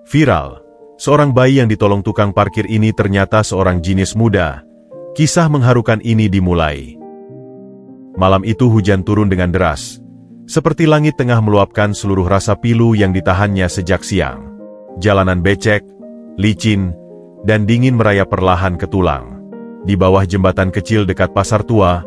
Viral, seorang bayi yang ditolong tukang parkir ini ternyata seorang jenius muda. Kisah mengharukan ini dimulai. Malam itu hujan turun dengan deras. Seperti langit tengah meluapkan seluruh rasa pilu yang ditahannya sejak siang. Jalanan becek, licin, dan dingin merayap perlahan ke tulang. Di bawah jembatan kecil dekat pasar tua,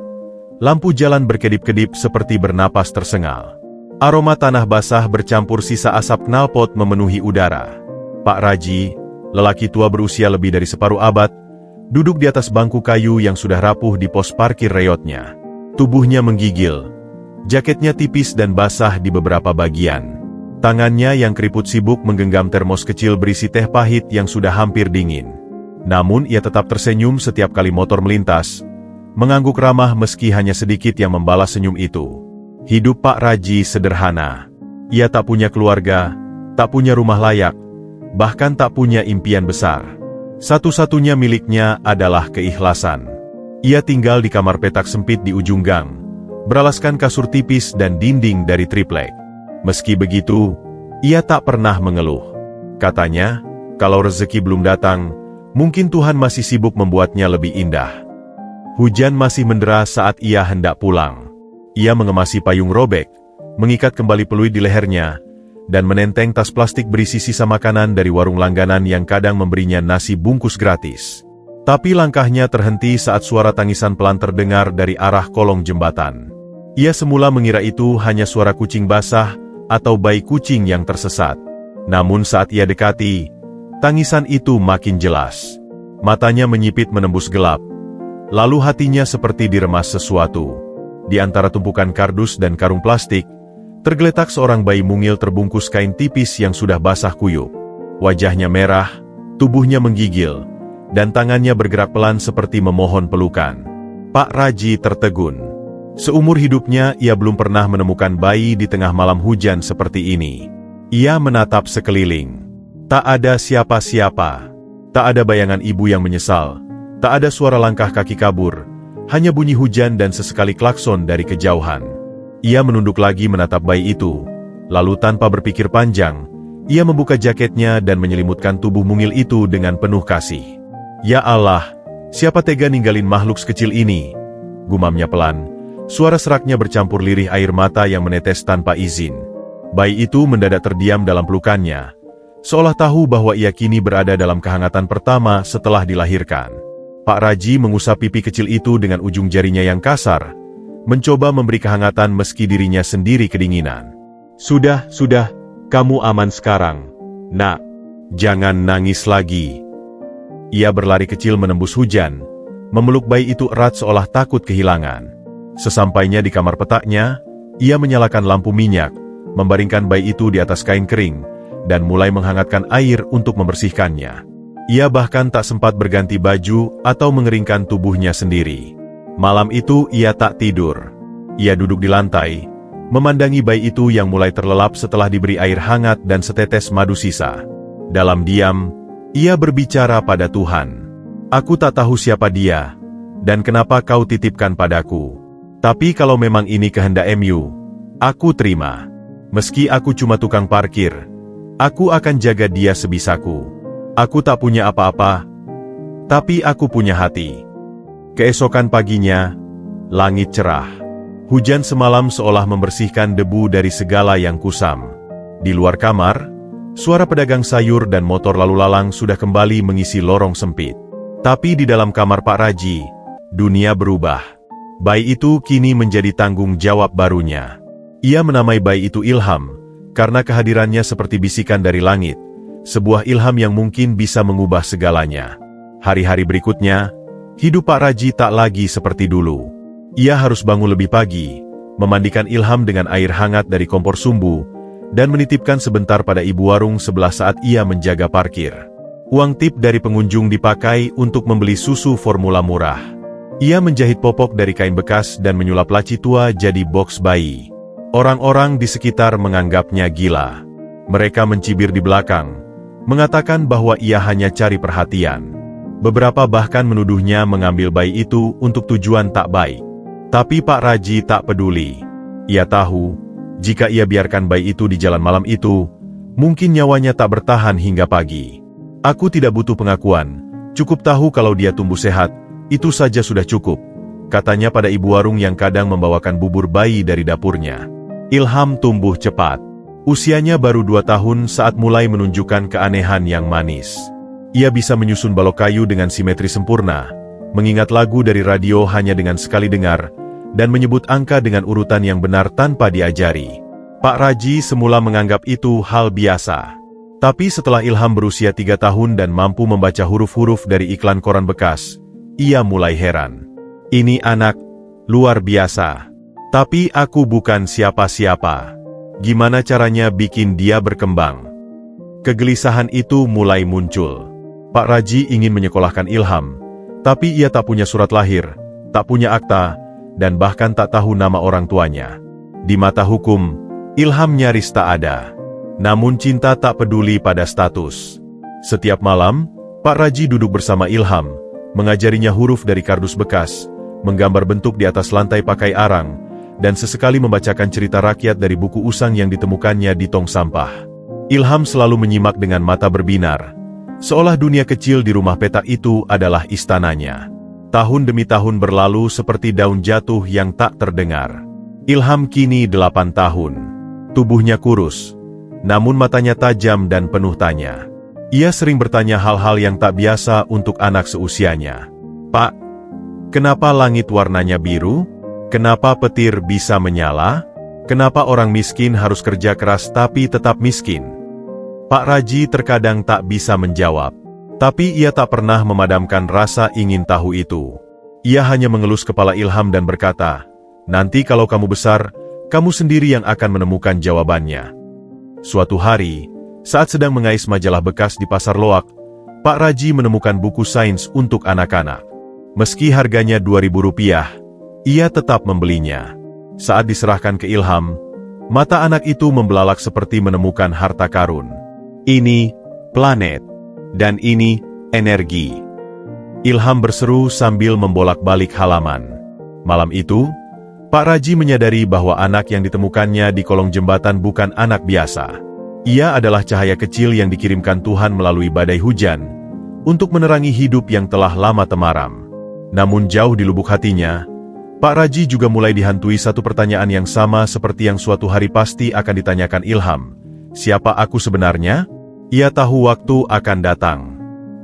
lampu jalan berkedip-kedip seperti bernapas tersengal. Aroma tanah basah bercampur sisa asap knalpot memenuhi udara. Pak Raji, lelaki tua berusia lebih dari separuh abad, duduk di atas bangku kayu yang sudah rapuh di pos parkir reyotnya. Tubuhnya menggigil. Jaketnya tipis dan basah di beberapa bagian. Tangannya yang keriput sibuk menggenggam termos kecil berisi teh pahit yang sudah hampir dingin. Namun ia tetap tersenyum setiap kali motor melintas, mengangguk ramah meski hanya sedikit yang membalas senyum itu. Hidup Pak Raji sederhana. Ia tak punya keluarga, tak punya rumah layak, bahkan tak punya impian besar. Satu-satunya miliknya adalah keikhlasan. Ia tinggal di kamar petak sempit di ujung gang, beralaskan kasur tipis dan dinding dari triplek. Meski begitu, ia tak pernah mengeluh. Katanya, kalau rezeki belum datang, mungkin Tuhan masih sibuk membuatnya lebih indah. Hujan masih menderas saat ia hendak pulang. Ia mengemasi payung robek, mengikat kembali peluit di lehernya, dan menenteng tas plastik berisi sisa makanan dari warung langganan yang kadang memberinya nasi bungkus gratis. Tapi langkahnya terhenti saat suara tangisan pelan terdengar dari arah kolong jembatan. Ia semula mengira itu hanya suara kucing basah atau bayi kucing yang tersesat. Namun saat ia dekati, tangisan itu makin jelas. Matanya menyipit menembus gelap. Lalu hatinya seperti diremas sesuatu. Di antara tumpukan kardus dan karung plastik, tergeletak seorang bayi mungil terbungkus kain tipis yang sudah basah kuyup. Wajahnya merah, tubuhnya menggigil, dan tangannya bergerak pelan seperti memohon pelukan. Pak Raji tertegun. Seumur hidupnya ia belum pernah menemukan bayi di tengah malam hujan seperti ini. Ia menatap sekeliling. Tak ada siapa-siapa. Tak ada bayangan ibu yang menyesal. Tak ada suara langkah kaki kabur. Hanya bunyi hujan dan sesekali klakson dari kejauhan. Ia menunduk lagi menatap bayi itu. Lalu tanpa berpikir panjang, ia membuka jaketnya dan menyelimutkan tubuh mungil itu dengan penuh kasih. Ya Allah, siapa tega ninggalin makhluk sekecil ini? Gumamnya pelan. Suara seraknya bercampur lirih air mata yang menetes tanpa izin. Bayi itu mendadak terdiam dalam pelukannya, seolah tahu bahwa ia kini berada dalam kehangatan pertama setelah dilahirkan. Pak Raji mengusap pipi kecil itu dengan ujung jarinya yang kasar, mencoba memberi kehangatan meski dirinya sendiri kedinginan. Sudah, kamu aman sekarang, Nak. Jangan nangis lagi. Ia berlari kecil menembus hujan, memeluk bayi itu erat seolah takut kehilangan. Sesampainya di kamar petaknya, ia menyalakan lampu minyak, membaringkan bayi itu di atas kain kering, dan mulai menghangatkan air untuk membersihkannya. Ia bahkan tak sempat berganti baju atau mengeringkan tubuhnya sendiri. Malam itu ia tak tidur. Ia duduk di lantai, memandangi bayi itu yang mulai terlelap setelah diberi air hangat dan setetes madu sisa. Dalam diam, ia berbicara pada Tuhan. Aku tak tahu siapa dia, dan kenapa kau titipkan padaku. Tapi kalau memang ini kehendak MU, aku terima. Meski aku cuma tukang parkir, aku akan jaga dia sebisaku. Aku tak punya apa-apa, tapi aku punya hati. Keesokan paginya, langit cerah. Hujan semalam seolah membersihkan debu dari segala yang kusam. Di luar kamar, suara pedagang sayur dan motor lalu lalang sudah kembali mengisi lorong sempit. Tapi di dalam kamar Pak Raji, dunia berubah. Bayi itu kini menjadi tanggung jawab barunya. Ia menamai bayi itu Ilham, karena kehadirannya seperti bisikan dari langit, sebuah ilham yang mungkin bisa mengubah segalanya. Hari-hari berikutnya, hidup Pak Raji tak lagi seperti dulu. Ia harus bangun lebih pagi, memandikan Ilham dengan air hangat dari kompor sumbu, dan menitipkan sebentar pada ibu warung sebelah saat ia menjaga parkir. Uang tip dari pengunjung dipakai untuk membeli susu formula murah. Ia menjahit popok dari kain bekas dan menyulap laci tua jadi boks bayi. Orang-orang di sekitar menganggapnya gila. Mereka mencibir di belakang, mengatakan bahwa ia hanya cari perhatian. Beberapa bahkan menuduhnya mengambil bayi itu untuk tujuan tak baik. Tapi Pak Raji tak peduli. Ia tahu, jika ia biarkan bayi itu di jalan malam itu, Mungkin nyawanya tak bertahan hingga pagi. Aku tidak butuh pengakuan, cukup tahu kalau dia tumbuh sehat, itu saja sudah cukup, katanya pada ibu warung yang kadang membawakan bubur bayi dari dapurnya. Ilham tumbuh cepat. Usianya baru 2 tahun saat mulai menunjukkan keanehan yang manis. Ia bisa menyusun balok kayu dengan simetri sempurna, mengingat lagu dari radio hanya dengan sekali dengar, dan menyebut angka dengan urutan yang benar tanpa diajari. Pak Raji semula menganggap itu hal biasa. Tapi setelah Ilham berusia 3 tahun dan mampu membaca huruf-huruf dari iklan koran bekas, ia mulai heran. Ini anak luar biasa. Tapi aku bukan siapa-siapa. Gimana caranya bikin dia berkembang? Kegelisahan itu mulai muncul. Pak Raji ingin menyekolahkan Ilham, tapi ia tak punya surat lahir, tak punya akta, dan bahkan tak tahu nama orang tuanya. Di mata hukum, Ilham nyaris tak ada. Namun cinta tak peduli pada status. Setiap malam, Pak Raji duduk bersama Ilham, mengajarinya huruf dari kardus bekas, menggambar bentuk di atas lantai pakai arang, dan sesekali membacakan cerita rakyat dari buku usang yang ditemukannya di tong sampah. Ilham selalu menyimak dengan mata berbinar, seolah dunia kecil di rumah petak itu adalah istananya. Tahun demi tahun berlalu seperti daun jatuh yang tak terdengar. Ilham kini 8 tahun. Tubuhnya kurus, namun matanya tajam dan penuh tanya. Ia sering bertanya hal-hal yang tak biasa untuk anak seusianya. Pak, kenapa langit warnanya biru? Kenapa petir bisa menyala? Kenapa orang miskin harus kerja keras tapi tetap miskin? Pak Raji terkadang tak bisa menjawab. Tapi ia tak pernah memadamkan rasa ingin tahu itu. Ia hanya mengelus kepala Ilham dan berkata, nanti kalau kamu besar, kamu sendiri yang akan menemukan jawabannya. Suatu hari, saat sedang mengais majalah bekas di Pasar Loak, Pak Raji menemukan buku sains untuk anak-anak. Meski harganya Rp2.000, ia tetap membelinya. Saat diserahkan ke Ilham, mata anak itu membelalak seperti menemukan harta karun. Ini planet, dan ini energi. Ilham berseru sambil membolak-balik halaman. Malam itu, Pak Raji menyadari bahwa anak yang ditemukannya di kolong jembatan bukan anak biasa. Ia adalah cahaya kecil yang dikirimkan Tuhan melalui badai hujan, untuk menerangi hidup yang telah lama temaram. Namun jauh di lubuk hatinya, Pak Raji juga mulai dihantui satu pertanyaan yang sama seperti yang suatu hari pasti akan ditanyakan Ilham. Siapa aku sebenarnya? Ia tahu waktu akan datang.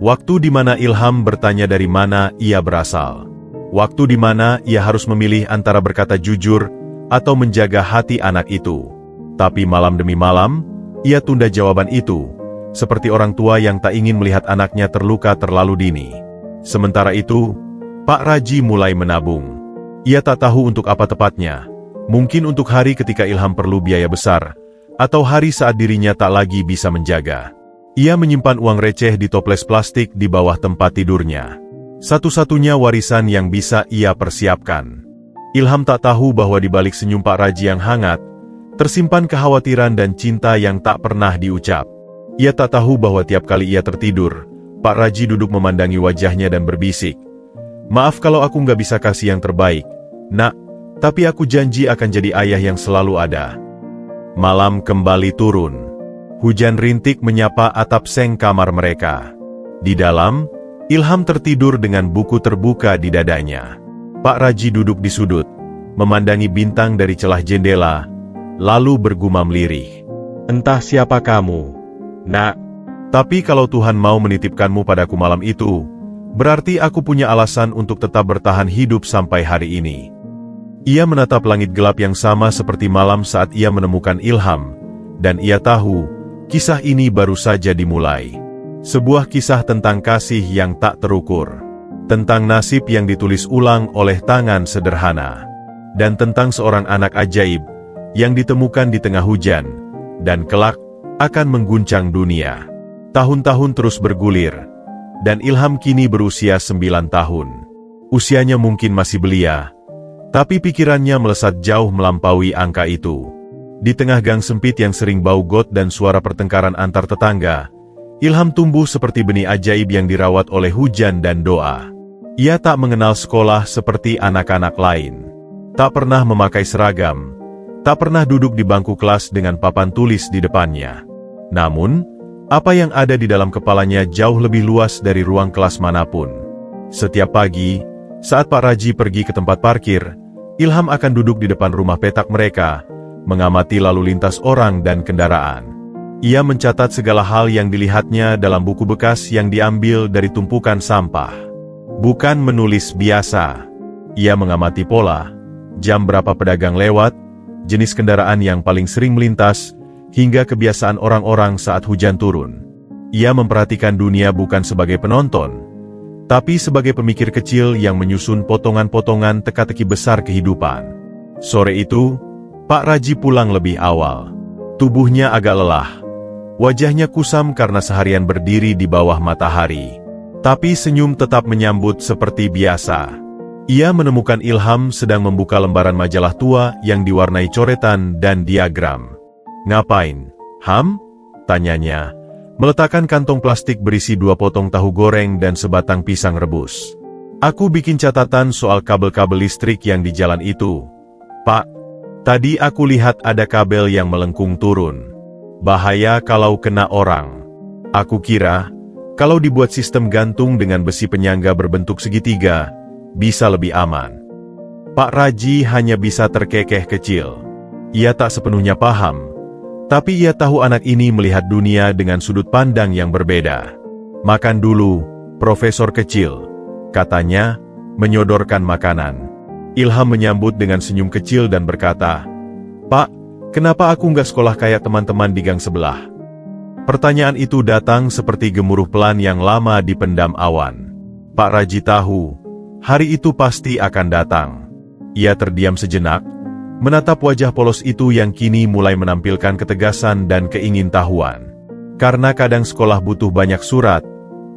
Waktu di mana Ilham bertanya dari mana ia berasal. Waktu di mana ia harus memilih antara berkata jujur atau menjaga hati anak itu. Tapi malam demi malam, ia tunda jawaban itu, seperti orang tua yang tak ingin melihat anaknya terluka terlalu dini. Sementara itu, Pak Raji mulai menabung. Ia tak tahu untuk apa tepatnya, mungkin untuk hari ketika Ilham perlu biaya besar, atau hari saat dirinya tak lagi bisa menjaga. Ia menyimpan uang receh di toples plastik di bawah tempat tidurnya. Satu-satunya warisan yang bisa ia persiapkan. Ilham tak tahu bahwa di balik senyum Pak Raji yang hangat, tersimpan kekhawatiran dan cinta yang tak pernah diucap. Ia tak tahu bahwa tiap kali ia tertidur, Pak Raji duduk memandangi wajahnya dan berbisik, maaf kalau aku nggak bisa kasih yang terbaik, Nak, tapi aku janji akan jadi ayah yang selalu ada. Malam kembali turun. Hujan rintik menyapa atap seng kamar mereka. Di dalam, Ilham tertidur dengan buku terbuka di dadanya. Pak Raji duduk di sudut, memandangi bintang dari celah jendela, lalu bergumam lirih. Entah siapa kamu, Nak. Tapi kalau Tuhan mau menitipkanmu padaku malam itu, berarti aku punya alasan untuk tetap bertahan hidup sampai hari ini. Ia menatap langit gelap yang sama seperti malam saat ia menemukan Ilham, dan ia tahu, kisah ini baru saja dimulai. Sebuah kisah tentang kasih yang tak terukur, tentang nasib yang ditulis ulang oleh tangan sederhana, dan tentang seorang anak ajaib yang ditemukan di tengah hujan, dan kelak akan mengguncang dunia. Tahun-tahun terus bergulir, dan Ilham kini berusia 9 tahun. Usianya mungkin masih belia, tapi pikirannya melesat jauh melampaui angka itu. Di tengah gang sempit yang sering bau got dan suara pertengkaran antar tetangga, Ilham tumbuh seperti benih ajaib yang dirawat oleh hujan dan doa. Ia tak mengenal sekolah seperti anak-anak lain. Tak pernah memakai seragam, tak pernah duduk di bangku kelas dengan papan tulis di depannya. Namun, apa yang ada di dalam kepalanya jauh lebih luas dari ruang kelas manapun. Setiap pagi, saat Pak Raji pergi ke tempat parkir, Ilham akan duduk di depan rumah petak mereka, mengamati lalu lintas orang dan kendaraan. Ia mencatat segala hal yang dilihatnya dalam buku bekas yang diambil dari tumpukan sampah. Bukan menulis biasa. Ia mengamati pola, jam berapa pedagang lewat, jenis kendaraan yang paling sering melintas, hingga kebiasaan orang-orang saat hujan turun. Ia memperhatikan dunia bukan sebagai penonton, tapi sebagai pemikir kecil yang menyusun potongan-potongan teka-teki besar kehidupan. Sore itu, Pak Raji pulang lebih awal. Tubuhnya agak lelah. Wajahnya kusam karena seharian berdiri di bawah matahari. Tapi senyum tetap menyambut seperti biasa. Ia menemukan Ilham sedang membuka lembaran majalah tua yang diwarnai coretan dan diagram. "Ngapain, Ham?" tanyanya, meletakkan kantong plastik berisi 2 potong tahu goreng dan sebatang pisang rebus. "Aku bikin catatan soal kabel-kabel listrik yang di jalan itu, Pak. Tadi aku lihat ada kabel yang melengkung turun. Bahaya kalau kena orang. Aku kira, kalau dibuat sistem gantung dengan besi penyangga berbentuk segitiga, bisa lebih aman." Pak Raji hanya bisa terkekeh kecil. Ia tak sepenuhnya paham, tapi ia tahu anak ini melihat dunia dengan sudut pandang yang berbeda. "Makan dulu, Profesor kecil," katanya, menyodorkan makanan. Ilham menyambut dengan senyum kecil dan berkata, "Pak, kenapa aku nggak sekolah kayak teman-teman di gang sebelah?" Pertanyaan itu datang seperti gemuruh pelan yang lama dipendam awan. Pak Raji tahu, hari itu pasti akan datang. Ia terdiam sejenak, menatap wajah polos itu yang kini mulai menampilkan ketegasan dan keingintahuan. "Karena kadang sekolah butuh banyak surat,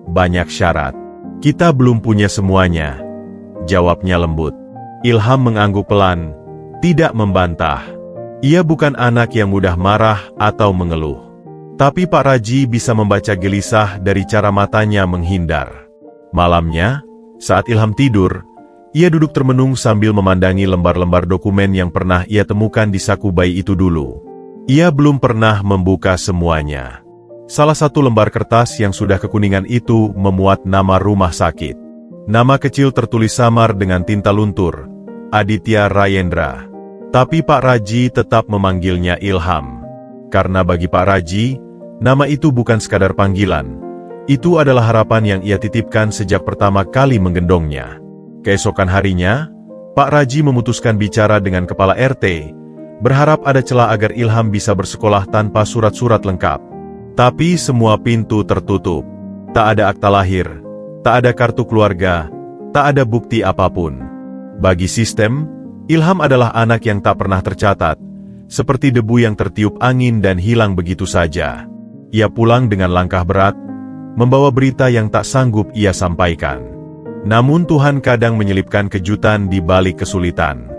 banyak syarat. Kita belum punya semuanya," jawabnya lembut. Ilham mengangguk pelan, tidak membantah. Ia bukan anak yang mudah marah atau mengeluh. Tapi Pak Raji bisa membaca gelisah dari cara matanya menghindar. Malamnya, saat Ilham tidur, ia duduk termenung sambil memandangi lembar-lembar dokumen yang pernah ia temukan di saku bayi itu dulu. Ia belum pernah membuka semuanya. Salah satu lembar kertas yang sudah kekuningan itu memuat nama rumah sakit. Nama kecil tertulis samar dengan tinta luntur, Aditya Rayendra. Tapi Pak Raji tetap memanggilnya Ilham. Karena bagi Pak Raji, nama itu bukan sekadar panggilan. Itu adalah harapan yang ia titipkan sejak pertama kali menggendongnya. Keesokan harinya, Pak Raji memutuskan bicara dengan kepala RT, berharap ada celah agar Ilham bisa bersekolah tanpa surat-surat lengkap. Tapi semua pintu tertutup. Tak ada akta lahir, tak ada kartu keluarga, tak ada bukti apapun. Bagi sistem, Ilham adalah anak yang tak pernah tercatat, seperti debu yang tertiup angin dan hilang begitu saja. Ia pulang dengan langkah berat, membawa berita yang tak sanggup ia sampaikan. Namun Tuhan kadang menyelipkan kejutan di balik kesulitan.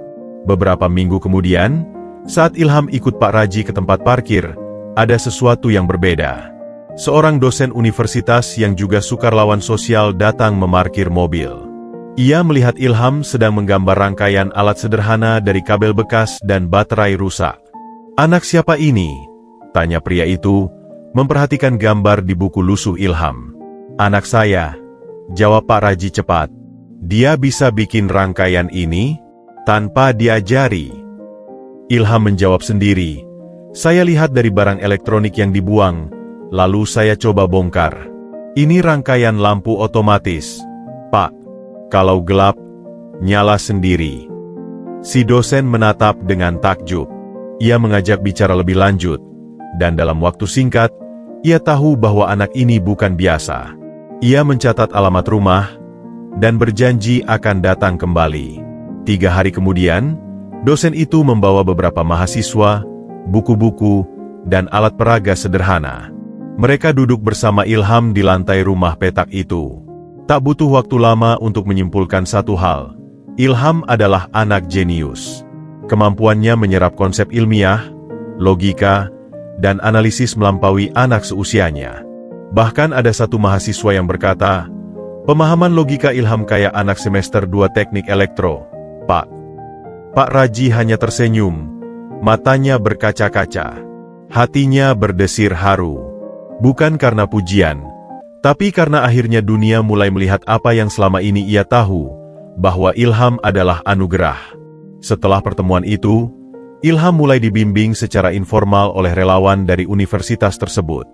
Beberapa minggu kemudian, saat Ilham ikut Pak Raji ke tempat parkir, ada sesuatu yang berbeda. Seorang dosen universitas yang juga sukarelawan sosial datang memarkir mobil. Ia melihat Ilham sedang menggambar rangkaian alat sederhana dari kabel bekas dan baterai rusak. "Anak siapa ini?" tanya pria itu, memperhatikan gambar di buku lusuh Ilham. "Anak saya," jawab Pak Raji cepat. "Dia bisa bikin rangkaian ini tanpa diajari." Ilham menjawab sendiri, "Saya lihat dari barang elektronik yang dibuang, lalu saya coba bongkar. Ini rangkaian lampu otomatis, Pak. Kalau gelap, nyala sendiri." Si dosen menatap dengan takjub. Ia mengajak bicara lebih lanjut, dan dalam waktu singkat, ia tahu bahwa anak ini bukan biasa. Ia mencatat alamat rumah, dan berjanji akan datang kembali. 3 hari kemudian, dosen itu membawa beberapa mahasiswa, buku-buku, dan alat peraga sederhana. Mereka duduk bersama Ilham di lantai rumah petak itu. Tak butuh waktu lama untuk menyimpulkan satu hal. Ilham adalah anak jenius. Kemampuannya menyerap konsep ilmiah, logika, dan analisis melampaui anak seusianya. Bahkan ada satu mahasiswa yang berkata, "Pemahaman logika Ilham kayak anak semester 2 teknik elektro, Pak." Pak Raji hanya tersenyum, matanya berkaca-kaca. Hatinya berdesir haru. Bukan karena pujian, tapi karena akhirnya dunia mulai melihat apa yang selama ini ia tahu, bahwa ilham adalah anugerah. Setelah pertemuan itu, Ilham mulai dibimbing secara informal oleh relawan dari universitas tersebut.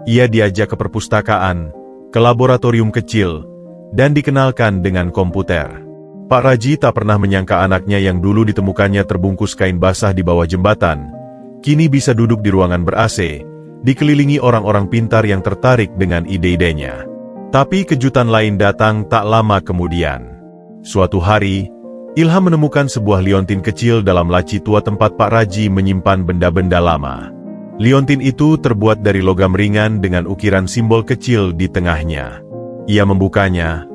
Ia diajak ke perpustakaan, ke laboratorium kecil, dan dikenalkan dengan komputer. Pak Raji tak pernah menyangka anaknya yang dulu ditemukannya terbungkus kain basah di bawah jembatan, kini bisa duduk di ruangan ber-AC, dikelilingi orang-orang pintar yang tertarik dengan ide-idenya. Tapi kejutan lain datang tak lama kemudian. Suatu hari, Ilham menemukan sebuah liontin kecil dalam laci tua tempat Pak Raji menyimpan benda-benda lama. Liontin itu terbuat dari logam ringan dengan ukiran simbol kecil di tengahnya. Ia membukanya,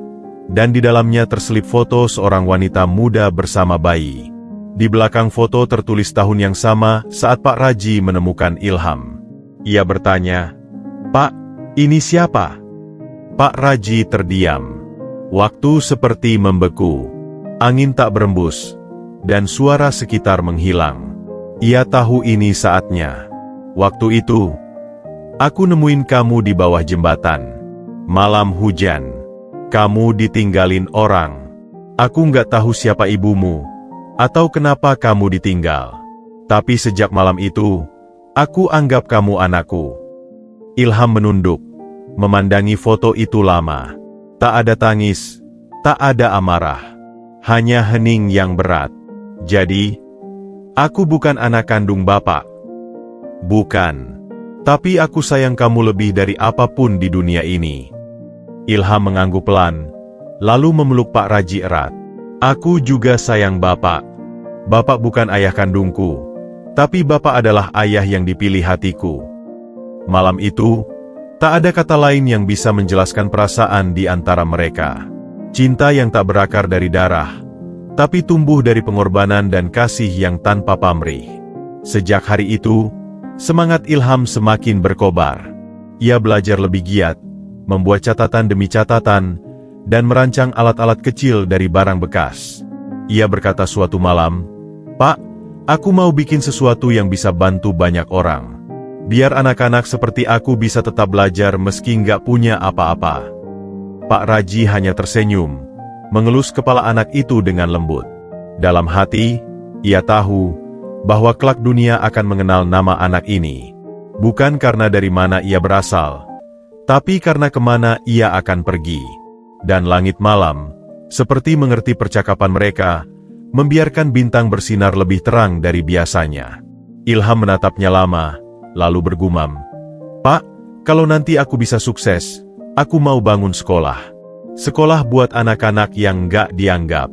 dan di dalamnya terselip foto seorang wanita muda bersama bayi. Di belakang foto tertulis tahun yang sama saat Pak Raji menemukan Ilham. Ia bertanya, "Pak, ini siapa?" Pak Raji terdiam. Waktu seperti membeku. Angin tak berembus, dan suara sekitar menghilang. Ia tahu ini saatnya. Waktu itu, aku nemuin kamu di bawah jembatan. Malam hujan. Kamu ditinggalin orang. Aku nggak tahu siapa ibumu, atau kenapa kamu ditinggal. Tapi sejak malam itu, aku anggap kamu anakku. Ilham menunduk, memandangi foto itu lama. Tak ada tangis, tak ada amarah. Hanya hening yang berat. Jadi, aku bukan anak kandung Bapak. Bukan. Tapi aku sayang kamu lebih dari apapun di dunia ini. Ilham mengangguk pelan, lalu memeluk Pak Raji erat. Aku juga sayang Bapak. Bapak bukan ayah kandungku, tapi Bapak adalah ayah yang dipilih hatiku. Malam itu, tak ada kata lain yang bisa menjelaskan perasaan di antara mereka. Cinta yang tak berakar dari darah, tapi tumbuh dari pengorbanan dan kasih yang tanpa pamrih. Sejak hari itu, semangat Ilham semakin berkobar. Ia belajar lebih giat, membuat catatan demi catatan, dan merancang alat-alat kecil dari barang bekas. Ia berkata suatu malam, "Pak, aku mau bikin sesuatu yang bisa bantu banyak orang. Biar anak-anak seperti aku bisa tetap belajar meski nggak punya apa-apa." Pak Raji hanya tersenyum, mengelus kepala anak itu dengan lembut. Dalam hati, ia tahu bahwa kelak dunia akan mengenal nama anak ini. Bukan karena dari mana ia berasal, tapi karena kemana ia akan pergi. Dan langit malam, seperti mengerti percakapan mereka, membiarkan bintang bersinar lebih terang dari biasanya. Ilham menatapnya lama, lalu bergumam, "Pak, kalau nanti aku bisa sukses, aku mau bangun sekolah. Sekolah buat anak-anak yang nggak dianggap.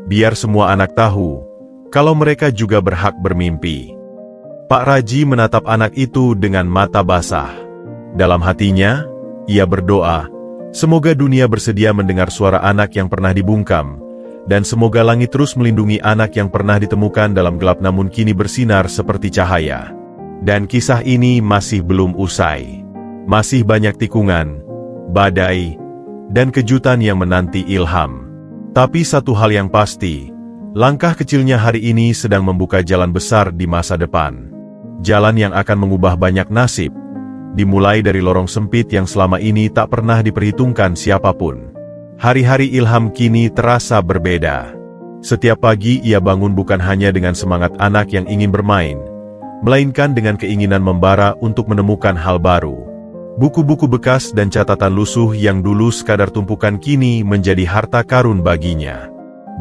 Biar semua anak tahu, kalau mereka juga berhak bermimpi." Pak Raji menatap anak itu dengan mata basah. Dalam hatinya, ia berdoa, semoga dunia bersedia mendengar suara anak yang pernah dibungkam, dan semoga langit terus melindungi anak yang pernah ditemukan dalam gelap namun kini bersinar seperti cahaya. Dan kisah ini masih belum usai. Masih banyak tikungan, badai, dan kejutan yang menanti Ilham. Tapi satu hal yang pasti, langkah kecilnya hari ini sedang membuka jalan besar di masa depan. Jalan yang akan mengubah banyak nasib, dimulai dari lorong sempit yang selama ini tak pernah diperhitungkan siapapun. Hari-hari Ilham kini terasa berbeda. Setiap pagi ia bangun bukan hanya dengan semangat anak yang ingin bermain, melainkan dengan keinginan membara untuk menemukan hal baru. Buku-buku bekas dan catatan lusuh yang dulu sekadar tumpukan kini menjadi harta karun baginya.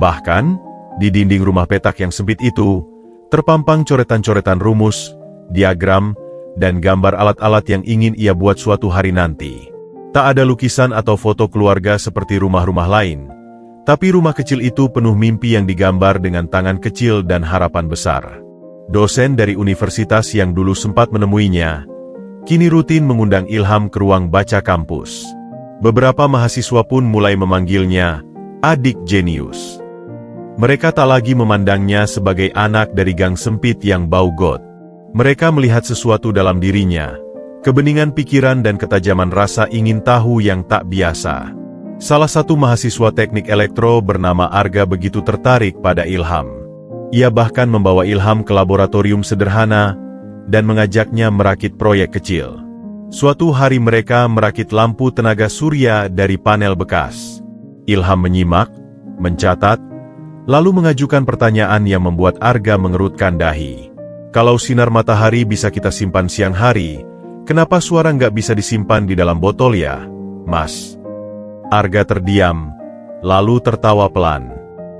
Bahkan, di dinding rumah petak yang sempit itu, terpampang coretan-coretan rumus, diagram, dan gambar alat-alat yang ingin ia buat suatu hari nanti. Tak ada lukisan atau foto keluarga seperti rumah-rumah lain, tapi rumah kecil itu penuh mimpi yang digambar dengan tangan kecil dan harapan besar. Dosen dari universitas yang dulu sempat menemuinya, kini rutin mengundang Ilham ke ruang baca kampus. Beberapa mahasiswa pun mulai memanggilnya adik jenius. Mereka tak lagi memandangnya sebagai anak dari gang sempit yang bau got. Mereka melihat sesuatu dalam dirinya, kebeningan pikiran dan ketajaman rasa ingin tahu yang tak biasa. Salah satu mahasiswa teknik elektro bernama Arga begitu tertarik pada Ilham. Ia bahkan membawa Ilham ke laboratorium sederhana, dan mengajaknya merakit proyek kecil. Suatu hari mereka merakit lampu tenaga surya dari panel bekas. Ilham menyimak, mencatat, lalu mengajukan pertanyaan yang membuat Arga mengerutkan dahi. Kalau sinar matahari bisa kita simpan siang hari, kenapa suara nggak bisa disimpan di dalam botol ya, Mas? Arga terdiam, lalu tertawa pelan.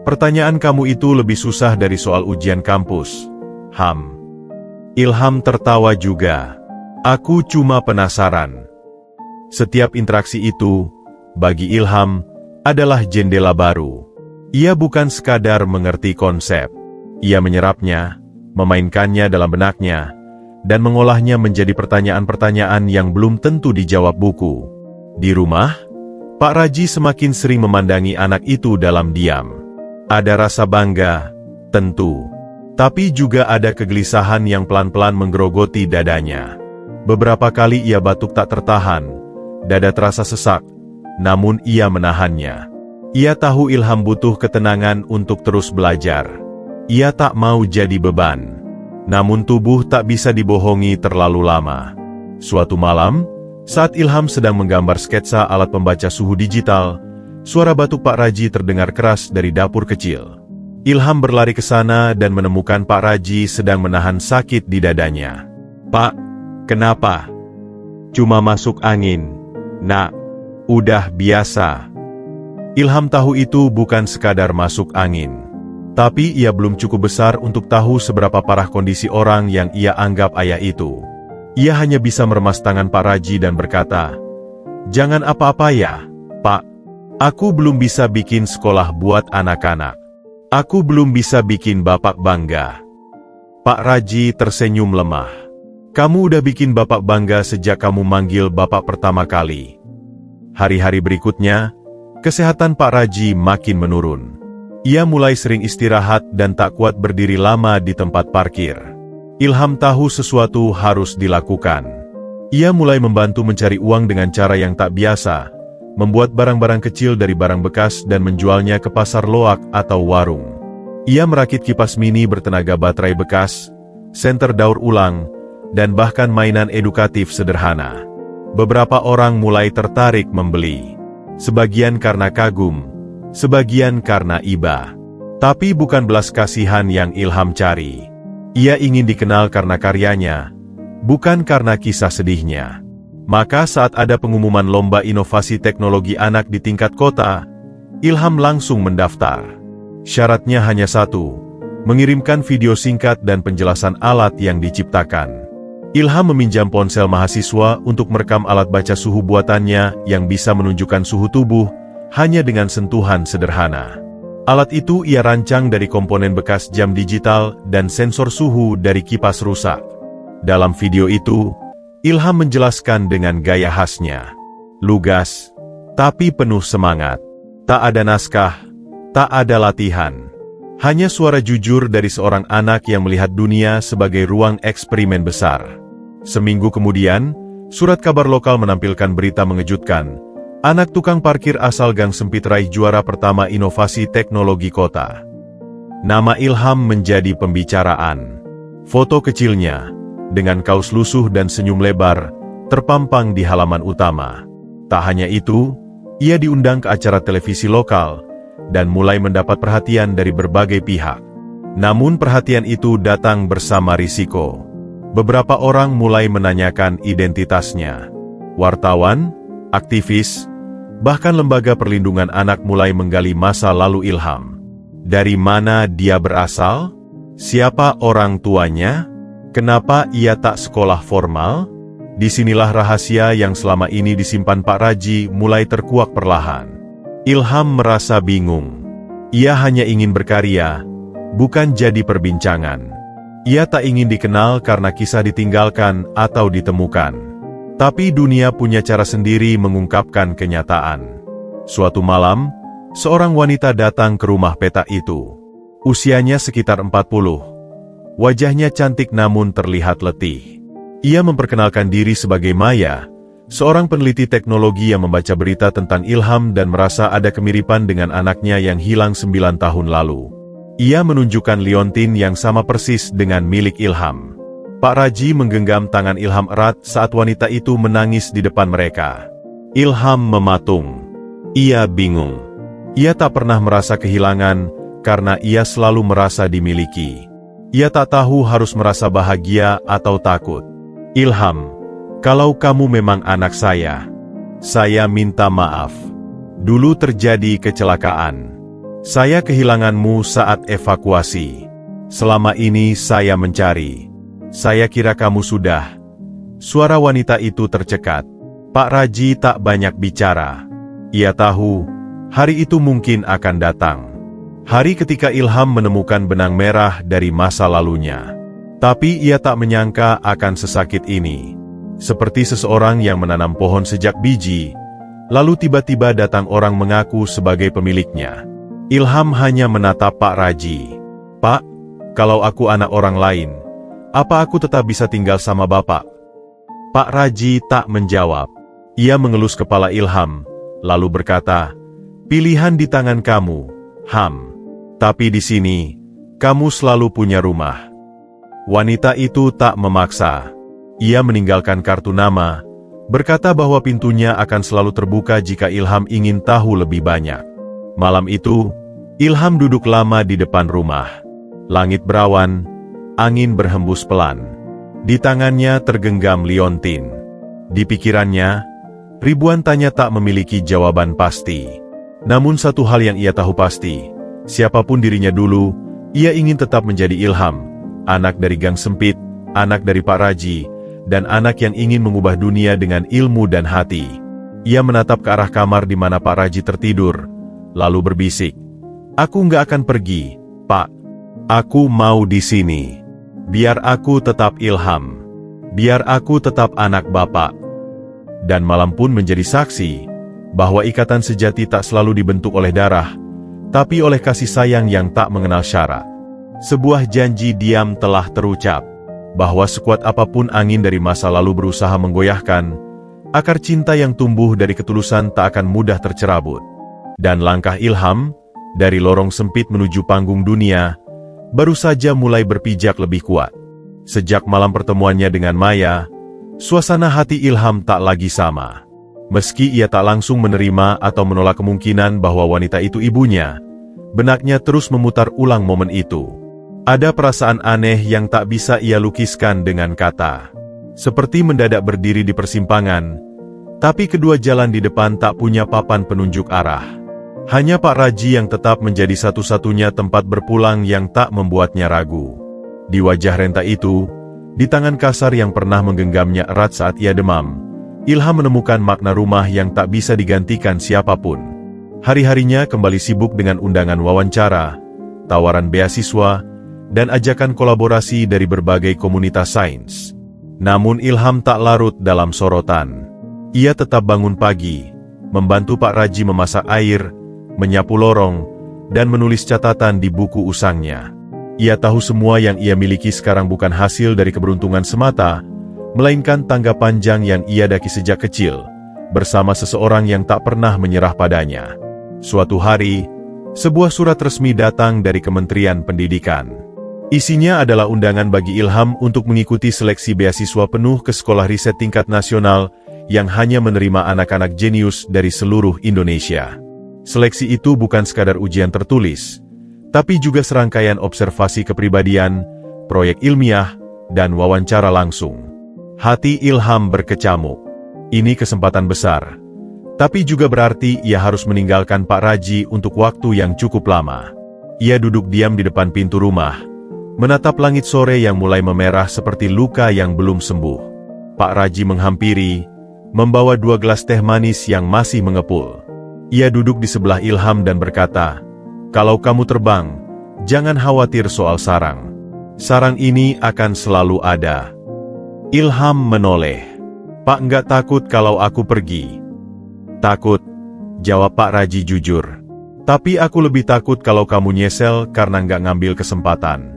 Pertanyaan kamu itu lebih susah dari soal ujian kampus, Ham. Ilham tertawa juga. Aku cuma penasaran. Setiap interaksi itu, bagi Ilham, adalah jendela baru. Ia bukan sekadar mengerti konsep. Ia menyerapnya, memainkannya dalam benaknya, dan mengolahnya menjadi pertanyaan-pertanyaan yang belum tentu dijawab buku. Di rumah, Pak Raji semakin sering memandangi anak itu dalam diam. Ada rasa bangga, tentu. Tapi juga ada kegelisahan yang pelan-pelan menggerogoti dadanya. Beberapa kali ia batuk tak tertahan, dada terasa sesak, namun ia menahannya. Ia tahu Ilham butuh ketenangan untuk terus belajar. Ia tak mau jadi beban. Namun tubuh tak bisa dibohongi terlalu lama. Suatu malam, saat Ilham sedang menggambar sketsa alat pembaca suhu digital, suara batuk Pak Raji terdengar keras dari dapur kecil. Ilham berlari ke sana dan menemukan Pak Raji sedang menahan sakit di dadanya. Pak, kenapa? Cuma masuk angin, Nak. Udah biasa. Ilham tahu itu bukan sekadar masuk angin. Tapi ia belum cukup besar untuk tahu seberapa parah kondisi orang yang ia anggap ayah itu. Ia hanya bisa meremas tangan Pak Raji dan berkata, "Jangan apa-apa ya, Pak. Aku belum bisa bikin sekolah buat anak-anak. Aku belum bisa bikin Bapak bangga." Pak Raji tersenyum lemah. "Kamu udah bikin Bapak bangga sejak kamu manggil Bapak pertama kali." Hari-hari berikutnya, kesehatan Pak Raji makin menurun. Ia mulai sering istirahat dan tak kuat berdiri lama di tempat parkir. Ilham tahu sesuatu harus dilakukan. Ia mulai membantu mencari uang dengan cara yang tak biasa, membuat barang-barang kecil dari barang bekas dan menjualnya ke pasar loak atau warung. Ia merakit kipas mini bertenaga baterai bekas, senter daur ulang, dan bahkan mainan edukatif sederhana. Beberapa orang mulai tertarik membeli. Sebagian karena kagum, sebagian karena iba. Tapi bukan belas kasihan yang Ilham cari. Ia ingin dikenal karena karyanya, bukan karena kisah sedihnya. Maka saat ada pengumuman lomba inovasi teknologi anak di tingkat kota, Ilham langsung mendaftar. Syaratnya hanya satu, mengirimkan video singkat dan penjelasan alat yang diciptakan. Ilham meminjam ponsel mahasiswa untuk merekam alat baca suhu buatannya yang bisa menunjukkan suhu tubuh hanya dengan sentuhan sederhana. Alat itu ia rancang dari komponen bekas jam digital dan sensor suhu dari kipas rusak. Dalam video itu, Ilham menjelaskan dengan gaya khasnya. Lugas, tapi penuh semangat. Tak ada naskah, tak ada latihan. Hanya suara jujur dari seorang anak yang melihat dunia sebagai ruang eksperimen besar. Seminggu kemudian, surat kabar lokal menampilkan berita mengejutkan. Anak tukang parkir asal Gang Sempit raih juara pertama inovasi teknologi kota. Nama Ilham menjadi pembicaraan. Foto kecilnya, dengan kaos lusuh dan senyum lebar, terpampang di halaman utama. Tak hanya itu, ia diundang ke acara televisi lokal, dan mulai mendapat perhatian dari berbagai pihak. Namun perhatian itu datang bersama risiko. Beberapa orang mulai menanyakan identitasnya. Wartawan, aktivis, bahkan lembaga perlindungan anak mulai menggali masa lalu Ilham. Dari mana dia berasal? Siapa orang tuanya? Kenapa ia tak sekolah formal? Disinilah rahasia yang selama ini disimpan Pak Raji mulai terkuak perlahan. Ilham merasa bingung. Ia hanya ingin berkarya, bukan jadi perbincangan. Ia tak ingin dikenal karena kisah ditinggalkan atau ditemukan. Tapi dunia punya cara sendiri mengungkapkan kenyataan. Suatu malam, seorang wanita datang ke rumah peta itu. Usianya sekitar 40. Wajahnya cantik namun terlihat letih. Ia memperkenalkan diri sebagai Maya, seorang peneliti teknologi yang membaca berita tentang Ilham dan merasa ada kemiripan dengan anaknya yang hilang 9 tahun lalu. Ia menunjukkan liontin yang sama persis dengan milik Ilham. Pak Raji menggenggam tangan Ilham erat saat wanita itu menangis di depan mereka. Ilham mematung. Ia bingung. Ia tak pernah merasa kehilangan karena ia selalu merasa dimiliki. Ia tak tahu harus merasa bahagia atau takut. Ilham, kalau kamu memang anak saya minta maaf. Dulu terjadi kecelakaan. Saya kehilanganmu saat evakuasi. Selama ini saya mencari. Saya kira kamu sudah. Suara wanita itu tercekat. Pak Raji tak banyak bicara. Ia tahu, hari itu mungkin akan datang. Hari ketika Ilham menemukan benang merah dari masa lalunya. Tapi ia tak menyangka akan sesakit ini. Seperti seseorang yang menanam pohon sejak biji, lalu tiba-tiba datang orang mengaku sebagai pemiliknya. Ilham hanya menatap Pak Raji. Pak, kalau aku anak orang lain, apa aku tetap bisa tinggal sama Bapak? Pak Raji tak menjawab. Ia mengelus kepala Ilham, lalu berkata, pilihan di tangan kamu, Ham. Tapi di sini, kamu selalu punya rumah. Wanita itu tak memaksa. Ia meninggalkan kartu nama, berkata bahwa pintunya akan selalu terbuka jika Ilham ingin tahu lebih banyak. Malam itu, Ilham duduk lama di depan rumah. Langit berawan, angin berhembus pelan. Di tangannya tergenggam liontin. Di pikirannya, ribuan tanya tak memiliki jawaban pasti. Namun satu hal yang ia tahu pasti, siapapun dirinya dulu, ia ingin tetap menjadi Ilham, anak dari gang sempit, anak dari Pak Raji, dan anak yang ingin mengubah dunia dengan ilmu dan hati. Ia menatap ke arah kamar di mana Pak Raji tertidur, lalu berbisik, aku nggak akan pergi, Pak. Aku mau di sini. Biar aku tetap Ilham. Biar aku tetap anak Bapak. Dan malam pun menjadi saksi bahwa ikatan sejati tak selalu dibentuk oleh darah, tapi oleh kasih sayang yang tak mengenal syarat. Sebuah janji diam telah terucap, bahwa sekuat apapun angin dari masa lalu berusaha menggoyahkan, akar cinta yang tumbuh dari ketulusan tak akan mudah tercerabut. Dan langkah Ilham, dari lorong sempit menuju panggung dunia, baru saja mulai berpijak lebih kuat. Sejak malam pertemuannya dengan Maya, suasana hati Ilham tak lagi sama. Meski ia tak langsung menerima atau menolak kemungkinan bahwa wanita itu ibunya, benaknya terus memutar ulang momen itu. Ada perasaan aneh yang tak bisa ia lukiskan dengan kata. Seperti mendadak berdiri di persimpangan, tapi kedua jalan di depan tak punya papan penunjuk arah. Hanya Pak Raji yang tetap menjadi satu-satunya tempat berpulang yang tak membuatnya ragu. Di wajah renta itu, di tangan kasar yang pernah menggenggamnya erat saat ia demam, Ilham menemukan makna rumah yang tak bisa digantikan siapapun. Hari-harinya kembali sibuk dengan undangan wawancara, tawaran beasiswa, dan ajakan kolaborasi dari berbagai komunitas sains. Namun Ilham tak larut dalam sorotan. Ia tetap bangun pagi, membantu Pak Raji memasak air, menyapu lorong, dan menulis catatan di buku usangnya. Ia tahu semua yang ia miliki sekarang bukan hasil dari keberuntungan semata, melainkan tangga panjang yang ia daki sejak kecil, bersama seseorang yang tak pernah menyerah padanya. Suatu hari, sebuah surat resmi datang dari Kementerian Pendidikan. Isinya adalah undangan bagi Ilham untuk mengikuti seleksi beasiswa penuh ke sekolah riset tingkat nasional yang hanya menerima anak-anak jenius dari seluruh Indonesia. Seleksi itu bukan sekadar ujian tertulis, tapi juga serangkaian observasi kepribadian, proyek ilmiah, dan wawancara langsung. Hati Ilham berkecamuk. Ini kesempatan besar. Tapi juga berarti ia harus meninggalkan Pak Raji untuk waktu yang cukup lama. Ia duduk diam di depan pintu rumah, menatap langit sore yang mulai memerah seperti luka yang belum sembuh. Pak Raji menghampiri, membawa 2 gelas teh manis yang masih mengepul. Ia duduk di sebelah Ilham dan berkata, kalau kamu terbang, jangan khawatir soal sarang. Sarang ini akan selalu ada. Ilham menoleh. Pak nggak takut kalau aku pergi? Takut, jawab Pak Raji jujur. Tapi aku lebih takut kalau kamu nyesel karena nggak ngambil kesempatan.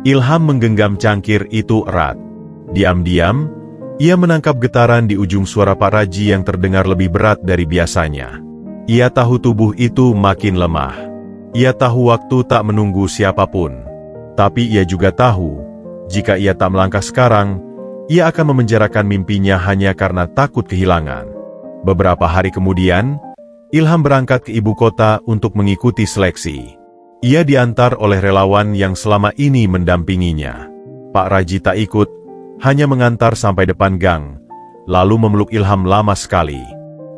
Ilham menggenggam cangkir itu erat. Diam-diam, ia menangkap getaran di ujung suara Pak Raji yang terdengar lebih berat dari biasanya. Ia tahu tubuh itu makin lemah. Ia tahu waktu tak menunggu siapapun. Tapi ia juga tahu, Jika ia tak melangkah sekarang, ia akan memenjarakan mimpinya hanya karena takut kehilangan. Beberapa hari kemudian, Ilham berangkat ke ibu kota untuk mengikuti seleksi. Ia diantar oleh relawan yang selama ini mendampinginya. Pak Raji tak ikut, hanya mengantar sampai depan gang, lalu memeluk Ilham lama sekali.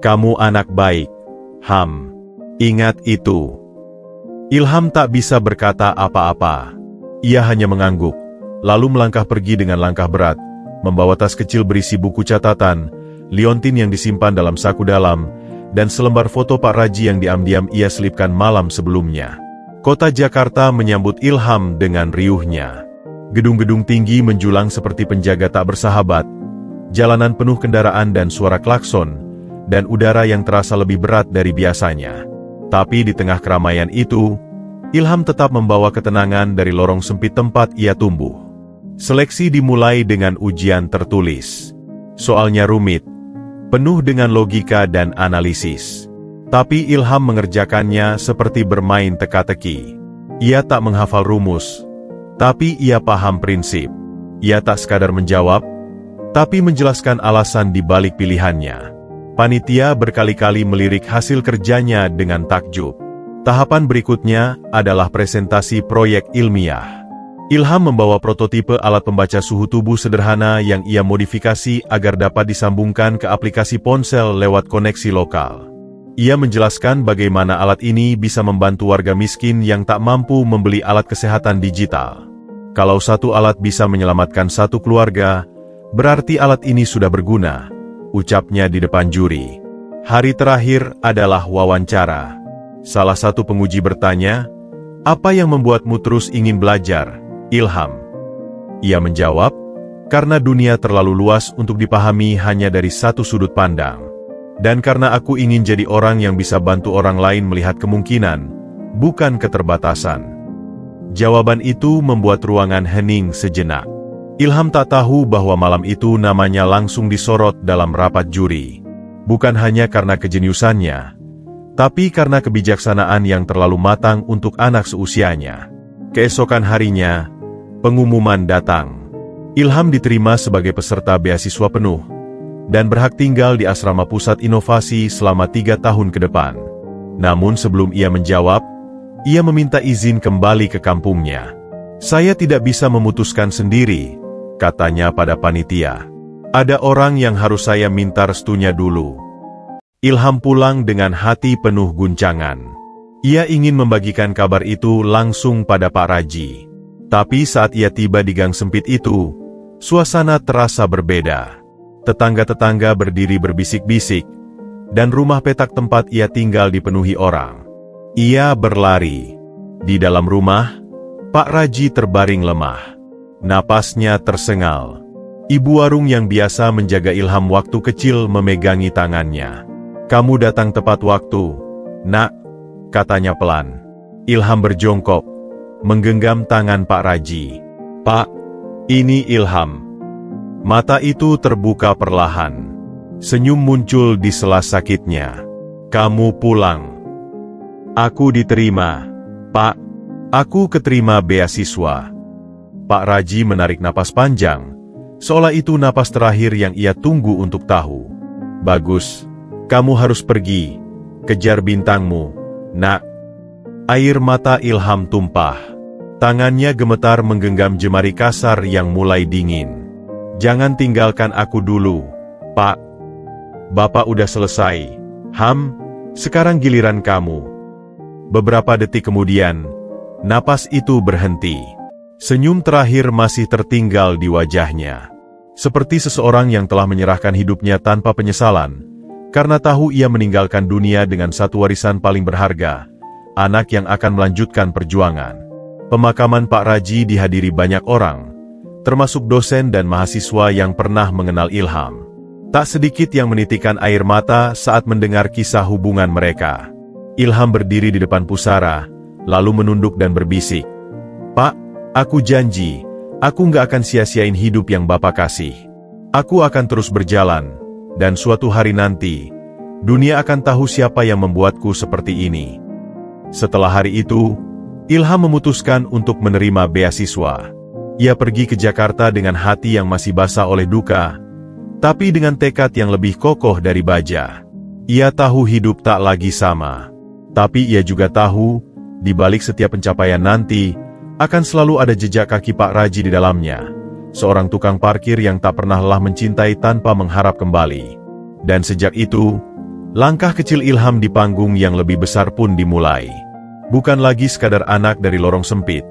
"Kamu anak baik, Ham. Ingat itu." Ilham tak bisa berkata apa-apa. Ia hanya mengangguk, lalu melangkah pergi dengan langkah berat, membawa tas kecil berisi buku catatan, liontin yang disimpan dalam saku dalam, dan selembar foto Pak Raji yang diam-diam ia selipkan malam sebelumnya. Kota Jakarta menyambut Ilham dengan riuhnya. Gedung-gedung tinggi menjulang seperti penjaga tak bersahabat, jalanan penuh kendaraan dan suara klakson, dan udara yang terasa lebih berat dari biasanya. Tapi di tengah keramaian itu, Ilham tetap membawa ketenangan dari lorong sempit tempat ia tumbuh. Seleksi dimulai dengan ujian tertulis. Soalnya rumit, penuh dengan logika dan analisis. Tapi Ilham mengerjakannya seperti bermain teka-teki. Ia tak menghafal rumus, tapi ia paham prinsip. Ia tak sekadar menjawab, tapi menjelaskan alasan di balik pilihannya. Panitia berkali-kali melirik hasil kerjanya dengan takjub. Tahapan berikutnya adalah presentasi proyek ilmiah. Ilham membawa prototipe alat pembaca suhu tubuh sederhana yang ia modifikasi agar dapat disambungkan ke aplikasi ponsel lewat koneksi lokal. Ia menjelaskan bagaimana alat ini bisa membantu warga miskin yang tak mampu membeli alat kesehatan digital. Kalau satu alat bisa menyelamatkan satu keluarga, berarti alat ini sudah berguna, ucapnya di depan juri. Hari terakhir adalah wawancara. Salah satu penguji bertanya, "Apa yang membuatmu terus ingin belajar, Ilham?" Ia menjawab, "Karena dunia terlalu luas untuk dipahami hanya dari satu sudut pandang. Dan karena aku ingin jadi orang yang bisa bantu orang lain melihat kemungkinan, bukan keterbatasan." Jawaban itu membuat ruangan hening sejenak. Ilham tak tahu bahwa malam itu namanya langsung disorot dalam rapat juri. Bukan hanya karena kejeniusannya, tapi karena kebijaksanaan yang terlalu matang untuk anak seusianya. Keesokan harinya, pengumuman datang. Ilham diterima sebagai peserta beasiswa penuh, dan berhak tinggal di Asrama Pusat Inovasi selama 3 tahun ke depan. Namun sebelum ia menjawab, ia meminta izin kembali ke kampungnya. "Saya tidak bisa memutuskan sendiri," katanya pada panitia. "Ada orang yang harus saya minta restunya dulu." Ilham pulang dengan hati penuh guncangan. Ia ingin membagikan kabar itu langsung pada Pak Raji. Tapi saat ia tiba di gang sempit itu, suasana terasa berbeda. Tetangga-tetangga berdiri berbisik-bisik, dan rumah petak tempat ia tinggal dipenuhi orang. Ia berlari. Di dalam rumah, Pak Raji terbaring lemah. Napasnya tersengal. Ibu warung yang biasa menjaga Ilham waktu kecil memegangi tangannya. "Kamu datang tepat waktu, Nak," katanya pelan. Ilham berjongkok, menggenggam tangan Pak Raji. "Pak, ini Ilham." Mata itu terbuka perlahan. Senyum muncul di sela sakitnya. "Kamu pulang." "Aku diterima, Pak. Aku keterima beasiswa." Pak Raji menarik napas panjang, seolah itu napas terakhir yang ia tunggu untuk tahu. "Bagus, kamu harus pergi, kejar bintangmu, Nak." Air mata Ilham tumpah. Tangannya gemetar menggenggam jemari kasar yang mulai dingin. "Jangan tinggalkan aku dulu, Pak. Bapak udah selesai. Ham, sekarang giliran kamu." Beberapa detik kemudian, napas itu berhenti. Senyum terakhir masih tertinggal di wajahnya. Seperti seseorang yang telah menyerahkan hidupnya tanpa penyesalan, karena tahu ia meninggalkan dunia dengan satu warisan paling berharga, anak yang akan melanjutkan perjuangan. Pemakaman Pak Raji dihadiri banyak orang, termasuk dosen dan mahasiswa yang pernah mengenal Ilham. Tak sedikit yang menitikkan air mata saat mendengar kisah hubungan mereka. Ilham berdiri di depan pusara, lalu menunduk dan berbisik, "Pak, aku janji, aku nggak akan sia-siain hidup yang Bapak kasih. Aku akan terus berjalan, dan suatu hari nanti, dunia akan tahu siapa yang membuatku seperti ini." Setelah hari itu, Ilham memutuskan untuk menerima beasiswa. Ia pergi ke Jakarta dengan hati yang masih basah oleh duka, tapi dengan tekad yang lebih kokoh dari baja. Ia tahu hidup tak lagi sama. Tapi ia juga tahu, di balik setiap pencapaian nanti, akan selalu ada jejak kaki Pak Raji di dalamnya. Seorang tukang parkir yang tak pernah lelah mencintai tanpa mengharap kembali. Dan sejak itu, langkah kecil Ilham di panggung yang lebih besar pun dimulai. Bukan lagi sekadar anak dari lorong sempit,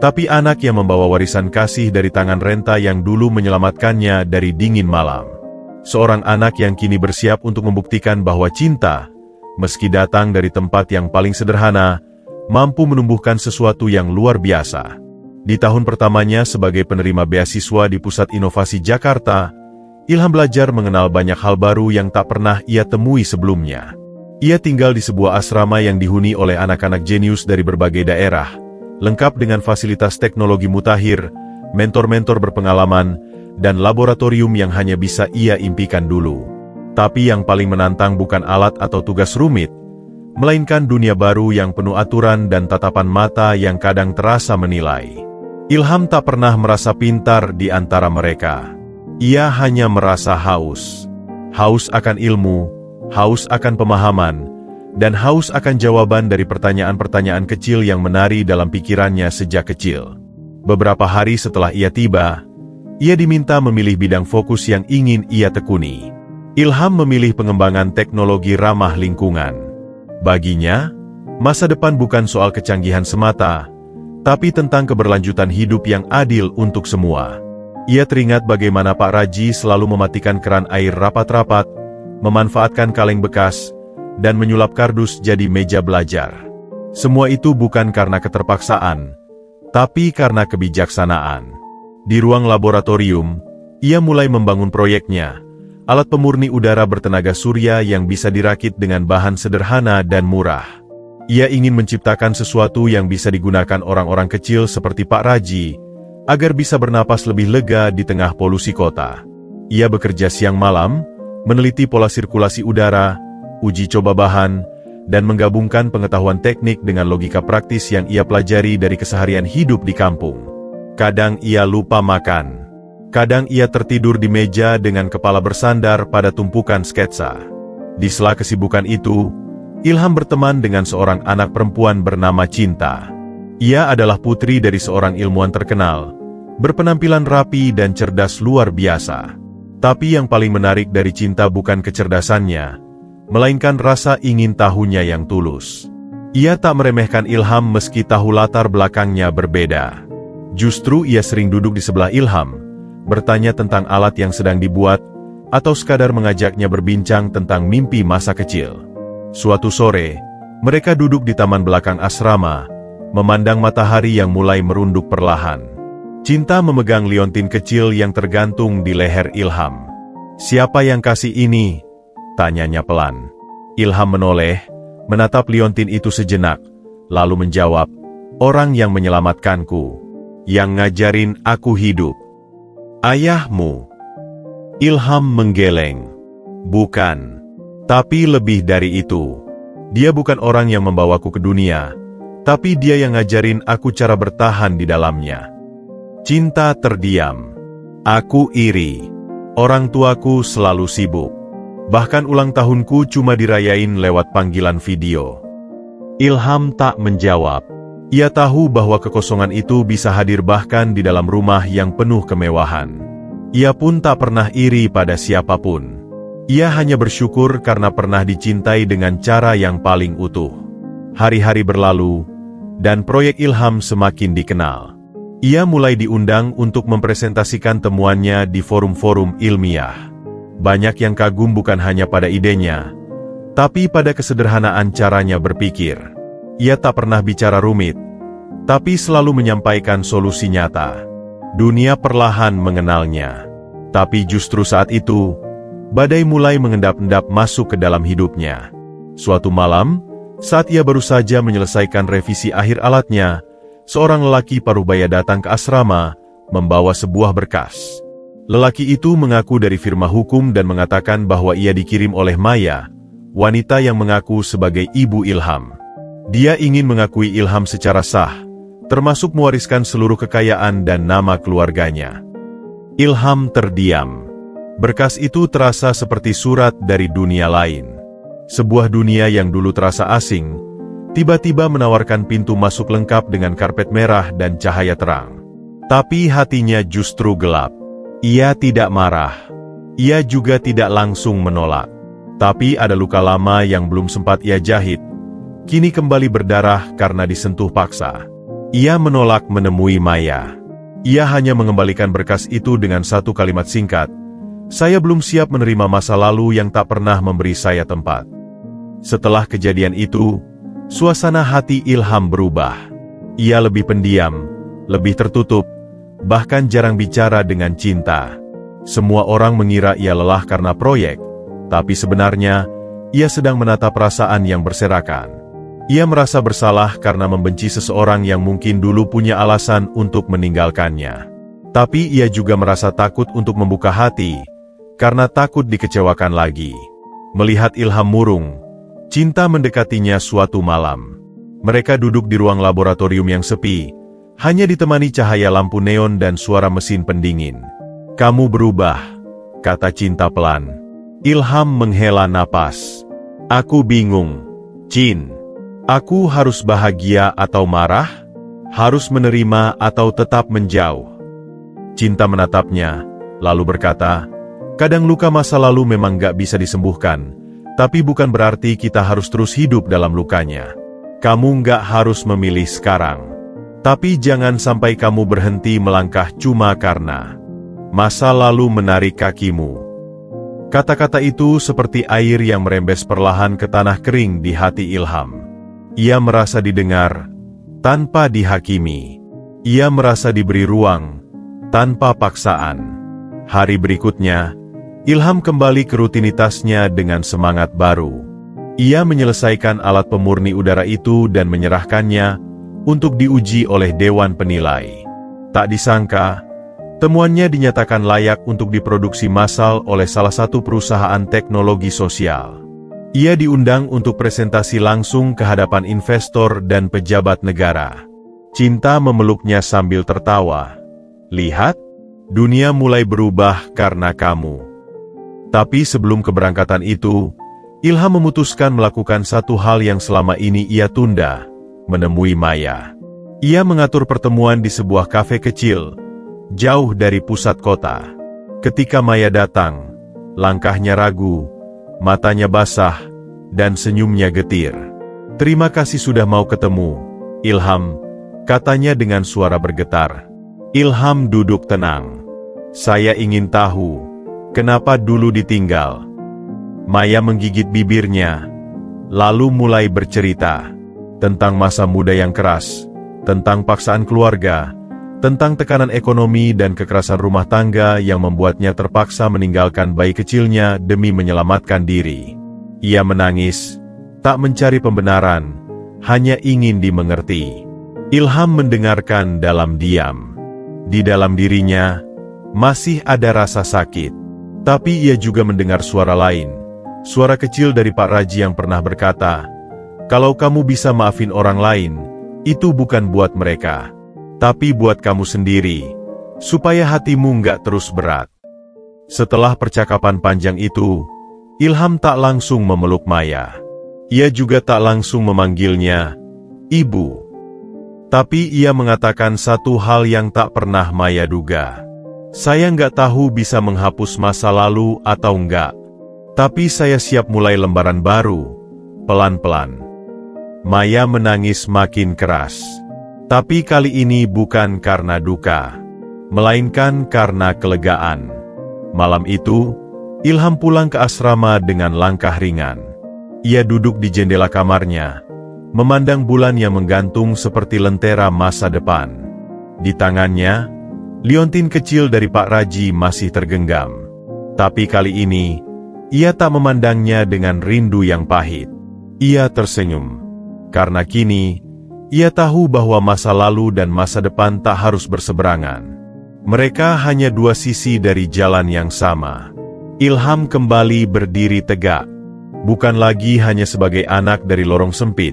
tapi anak yang membawa warisan kasih dari tangan Renta yang dulu menyelamatkannya dari dingin malam. Seorang anak yang kini bersiap untuk membuktikan bahwa cinta, meski datang dari tempat yang paling sederhana, mampu menumbuhkan sesuatu yang luar biasa. Di tahun pertamanya sebagai penerima beasiswa di Pusat Inovasi Jakarta, Ilham belajar mengenal banyak hal baru yang tak pernah ia temui sebelumnya. Ia tinggal di sebuah asrama yang dihuni oleh anak-anak jenius dari berbagai daerah, lengkap dengan fasilitas teknologi mutakhir, mentor-mentor berpengalaman, dan laboratorium yang hanya bisa ia impikan dulu. Tapi yang paling menantang bukan alat atau tugas rumit, melainkan dunia baru yang penuh aturan dan tatapan mata yang kadang terasa menilai. Ilham tak pernah merasa pintar di antara mereka. Ia hanya merasa haus. Haus akan ilmu, haus akan pemahaman, dan haus akan jawaban dari pertanyaan-pertanyaan kecil yang menari dalam pikirannya sejak kecil. Beberapa hari setelah ia tiba, ia diminta memilih bidang fokus yang ingin ia tekuni. Ilham memilih pengembangan teknologi ramah lingkungan. Baginya, masa depan bukan soal kecanggihan semata, tapi tentang keberlanjutan hidup yang adil untuk semua. Ia teringat bagaimana Pak Raji selalu mematikan keran air rapat-rapat, memanfaatkan kaleng bekas, dan menyulap kardus jadi meja belajar. Semua itu bukan karena keterpaksaan, tapi karena kebijaksanaan. Di ruang laboratorium, ia mulai membangun proyeknya, alat pemurni udara bertenaga surya yang bisa dirakit dengan bahan sederhana dan murah. Ia ingin menciptakan sesuatu yang bisa digunakan orang-orang kecil seperti Pak Raji, agar bisa bernapas lebih lega di tengah polusi kota. Ia bekerja siang malam, meneliti pola sirkulasi udara, uji coba bahan, dan menggabungkan pengetahuan teknik dengan logika praktis yang ia pelajari dari keseharian hidup di kampung. Kadang ia lupa makan. Kadang ia tertidur di meja dengan kepala bersandar pada tumpukan sketsa. Di sela kesibukan itu, Ilham berteman dengan seorang anak perempuan bernama Cinta. Ia adalah putri dari seorang ilmuwan terkenal, berpenampilan rapi dan cerdas luar biasa. Tapi yang paling menarik dari Cinta bukan kecerdasannya, melainkan rasa ingin tahunya yang tulus. Ia tak meremehkan Ilham meski tahu latar belakangnya berbeda. Justru ia sering duduk di sebelah Ilham, bertanya tentang alat yang sedang dibuat, atau sekadar mengajaknya berbincang tentang mimpi masa kecil. Suatu sore, mereka duduk di taman belakang asrama, memandang matahari yang mulai merunduk perlahan. Cinta memegang liontin kecil yang tergantung di leher Ilham. "Siapa yang kasih ini?" tanyanya pelan. Ilham menoleh, menatap liontin itu sejenak, lalu menjawab, "Orang yang menyelamatkanku, yang ngajarin aku hidup." "Ayahmu?" Ilham menggeleng. "Bukan. Tapi lebih dari itu. Dia bukan orang yang membawaku ke dunia, tapi dia yang ngajarin aku cara bertahan di dalamnya." Cinta terdiam. "Aku iri. Orang tuaku selalu sibuk. Bahkan ulang tahunku cuma dirayain lewat panggilan video." Ilham tak menjawab. Ia tahu bahwa kekosongan itu bisa hadir bahkan di dalam rumah yang penuh kemewahan. Ia pun tak pernah iri pada siapapun. Ia hanya bersyukur karena pernah dicintai dengan cara yang paling utuh. Hari-hari berlalu, dan proyek Ilham semakin dikenal. Ia mulai diundang untuk mempresentasikan temuannya di forum-forum ilmiah. Banyak yang kagum bukan hanya pada idenya, tapi pada kesederhanaan caranya berpikir. Ia tak pernah bicara rumit, tapi selalu menyampaikan solusi nyata. Dunia perlahan mengenalnya. Tapi justru saat itu, badai mulai mengendap-endap masuk ke dalam hidupnya. Suatu malam, saat ia baru saja menyelesaikan revisi akhir alatnya, seorang lelaki parubaya datang ke asrama, membawa sebuah berkas. Lelaki itu mengaku dari firma hukum dan mengatakan bahwa ia dikirim oleh Maya, wanita yang mengaku sebagai ibu Ilham. Dia ingin mengakui Ilham secara sah, termasuk mewariskan seluruh kekayaan dan nama keluarganya. Ilham terdiam. Berkas itu terasa seperti surat dari dunia lain. Sebuah dunia yang dulu terasa asing, tiba-tiba menawarkan pintu masuk lengkap dengan karpet merah dan cahaya terang. Tapi hatinya justru gelap. Ia tidak marah. Ia juga tidak langsung menolak. Tapi ada luka lama yang belum sempat ia jahit, kini kembali berdarah karena disentuh paksa. Ia menolak menemui Maya. Ia hanya mengembalikan berkas itu dengan satu kalimat singkat, "Saya belum siap menerima masa lalu yang tak pernah memberi saya tempat." Setelah kejadian itu, suasana hati Ilham berubah. Ia lebih pendiam, lebih tertutup, bahkan jarang bicara dengan Cinta. Semua orang mengira ia lelah karena proyek, tapi sebenarnya, ia sedang menata perasaan yang berserakan. Ia merasa bersalah karena membenci seseorang yang mungkin dulu punya alasan untuk meninggalkannya. Tapi ia juga merasa takut untuk membuka hati, karena takut dikecewakan lagi. Melihat Ilham murung, Cinta mendekatinya suatu malam. Mereka duduk di ruang laboratorium yang sepi, hanya ditemani cahaya lampu neon dan suara mesin pendingin. "Kamu berubah," kata Cinta pelan. Ilham menghela napas. "Aku bingung, Cin. Aku harus bahagia atau marah? Harus menerima atau tetap menjauh?" Cinta menatapnya, lalu berkata, "Kadang luka masa lalu memang gak bisa disembuhkan, tapi bukan berarti kita harus terus hidup dalam lukanya. Kamu gak harus memilih sekarang. Tapi jangan sampai kamu berhenti melangkah cuma karena masa lalu menarik kakimu." Kata-kata itu seperti air yang merembes perlahan ke tanah kering di hati Ilham. Ia merasa didengar, tanpa dihakimi. Ia merasa diberi ruang, tanpa paksaan. Hari berikutnya, Ilham kembali ke rutinitasnya dengan semangat baru. Ia menyelesaikan alat pemurni udara itu dan menyerahkannya untuk diuji oleh Dewan Penilai. Tak disangka, temuannya dinyatakan layak untuk diproduksi massal oleh salah satu perusahaan teknologi sosial. Ia diundang untuk presentasi langsung ke hadapan investor dan pejabat negara. Cinta memeluknya sambil tertawa. "Lihat, dunia mulai berubah karena kamu." Tapi sebelum keberangkatan itu, Ilham memutuskan melakukan satu hal yang selama ini ia tunda, menemui Maya. Ia mengatur pertemuan di sebuah kafe kecil, jauh dari pusat kota. Ketika Maya datang, langkahnya ragu, matanya basah, dan senyumnya getir. "Terima kasih sudah mau ketemu, Ilham," katanya dengan suara bergetar. Ilham duduk tenang. "Saya ingin tahu, kenapa dulu ditinggal?" Maya menggigit bibirnya, lalu mulai bercerita tentang masa muda yang keras, tentang paksaan keluarga, tentang tekanan ekonomi dan kekerasan rumah tangga yang membuatnya terpaksa meninggalkan bayi kecilnya demi menyelamatkan diri. Ia menangis, tak mencari pembenaran, hanya ingin dimengerti. Ilham mendengarkan dalam diam. Di dalam dirinya, masih ada rasa sakit. Tapi ia juga mendengar suara lain. Suara kecil dari Pak Raji yang pernah berkata, "Kalau kamu bisa maafin orang lain, itu bukan buat mereka, tapi buat kamu sendiri, supaya hatimu nggak terus berat." Setelah percakapan panjang itu, Ilham tak langsung memeluk Maya. Ia juga tak langsung memanggilnya Ibu. Tapi ia mengatakan satu hal yang tak pernah Maya duga. "Saya nggak tahu bisa menghapus masa lalu atau enggak. Tapi saya siap mulai lembaran baru, pelan-pelan." Maya menangis makin keras. Tapi kali ini bukan karena duka, melainkan karena kelegaan. Malam itu, Ilham pulang ke asrama dengan langkah ringan. Ia duduk di jendela kamarnya, memandang bulan yang menggantung seperti lentera masa depan. Di tangannya, liontin kecil dari Pak Raji masih tergenggam. Tapi kali ini, ia tak memandangnya dengan rindu yang pahit. Ia tersenyum. Karena kini, ia tahu bahwa masa lalu dan masa depan tak harus berseberangan. Mereka hanya dua sisi dari jalan yang sama. Ilham kembali berdiri tegak. Bukan lagi hanya sebagai anak dari lorong sempit,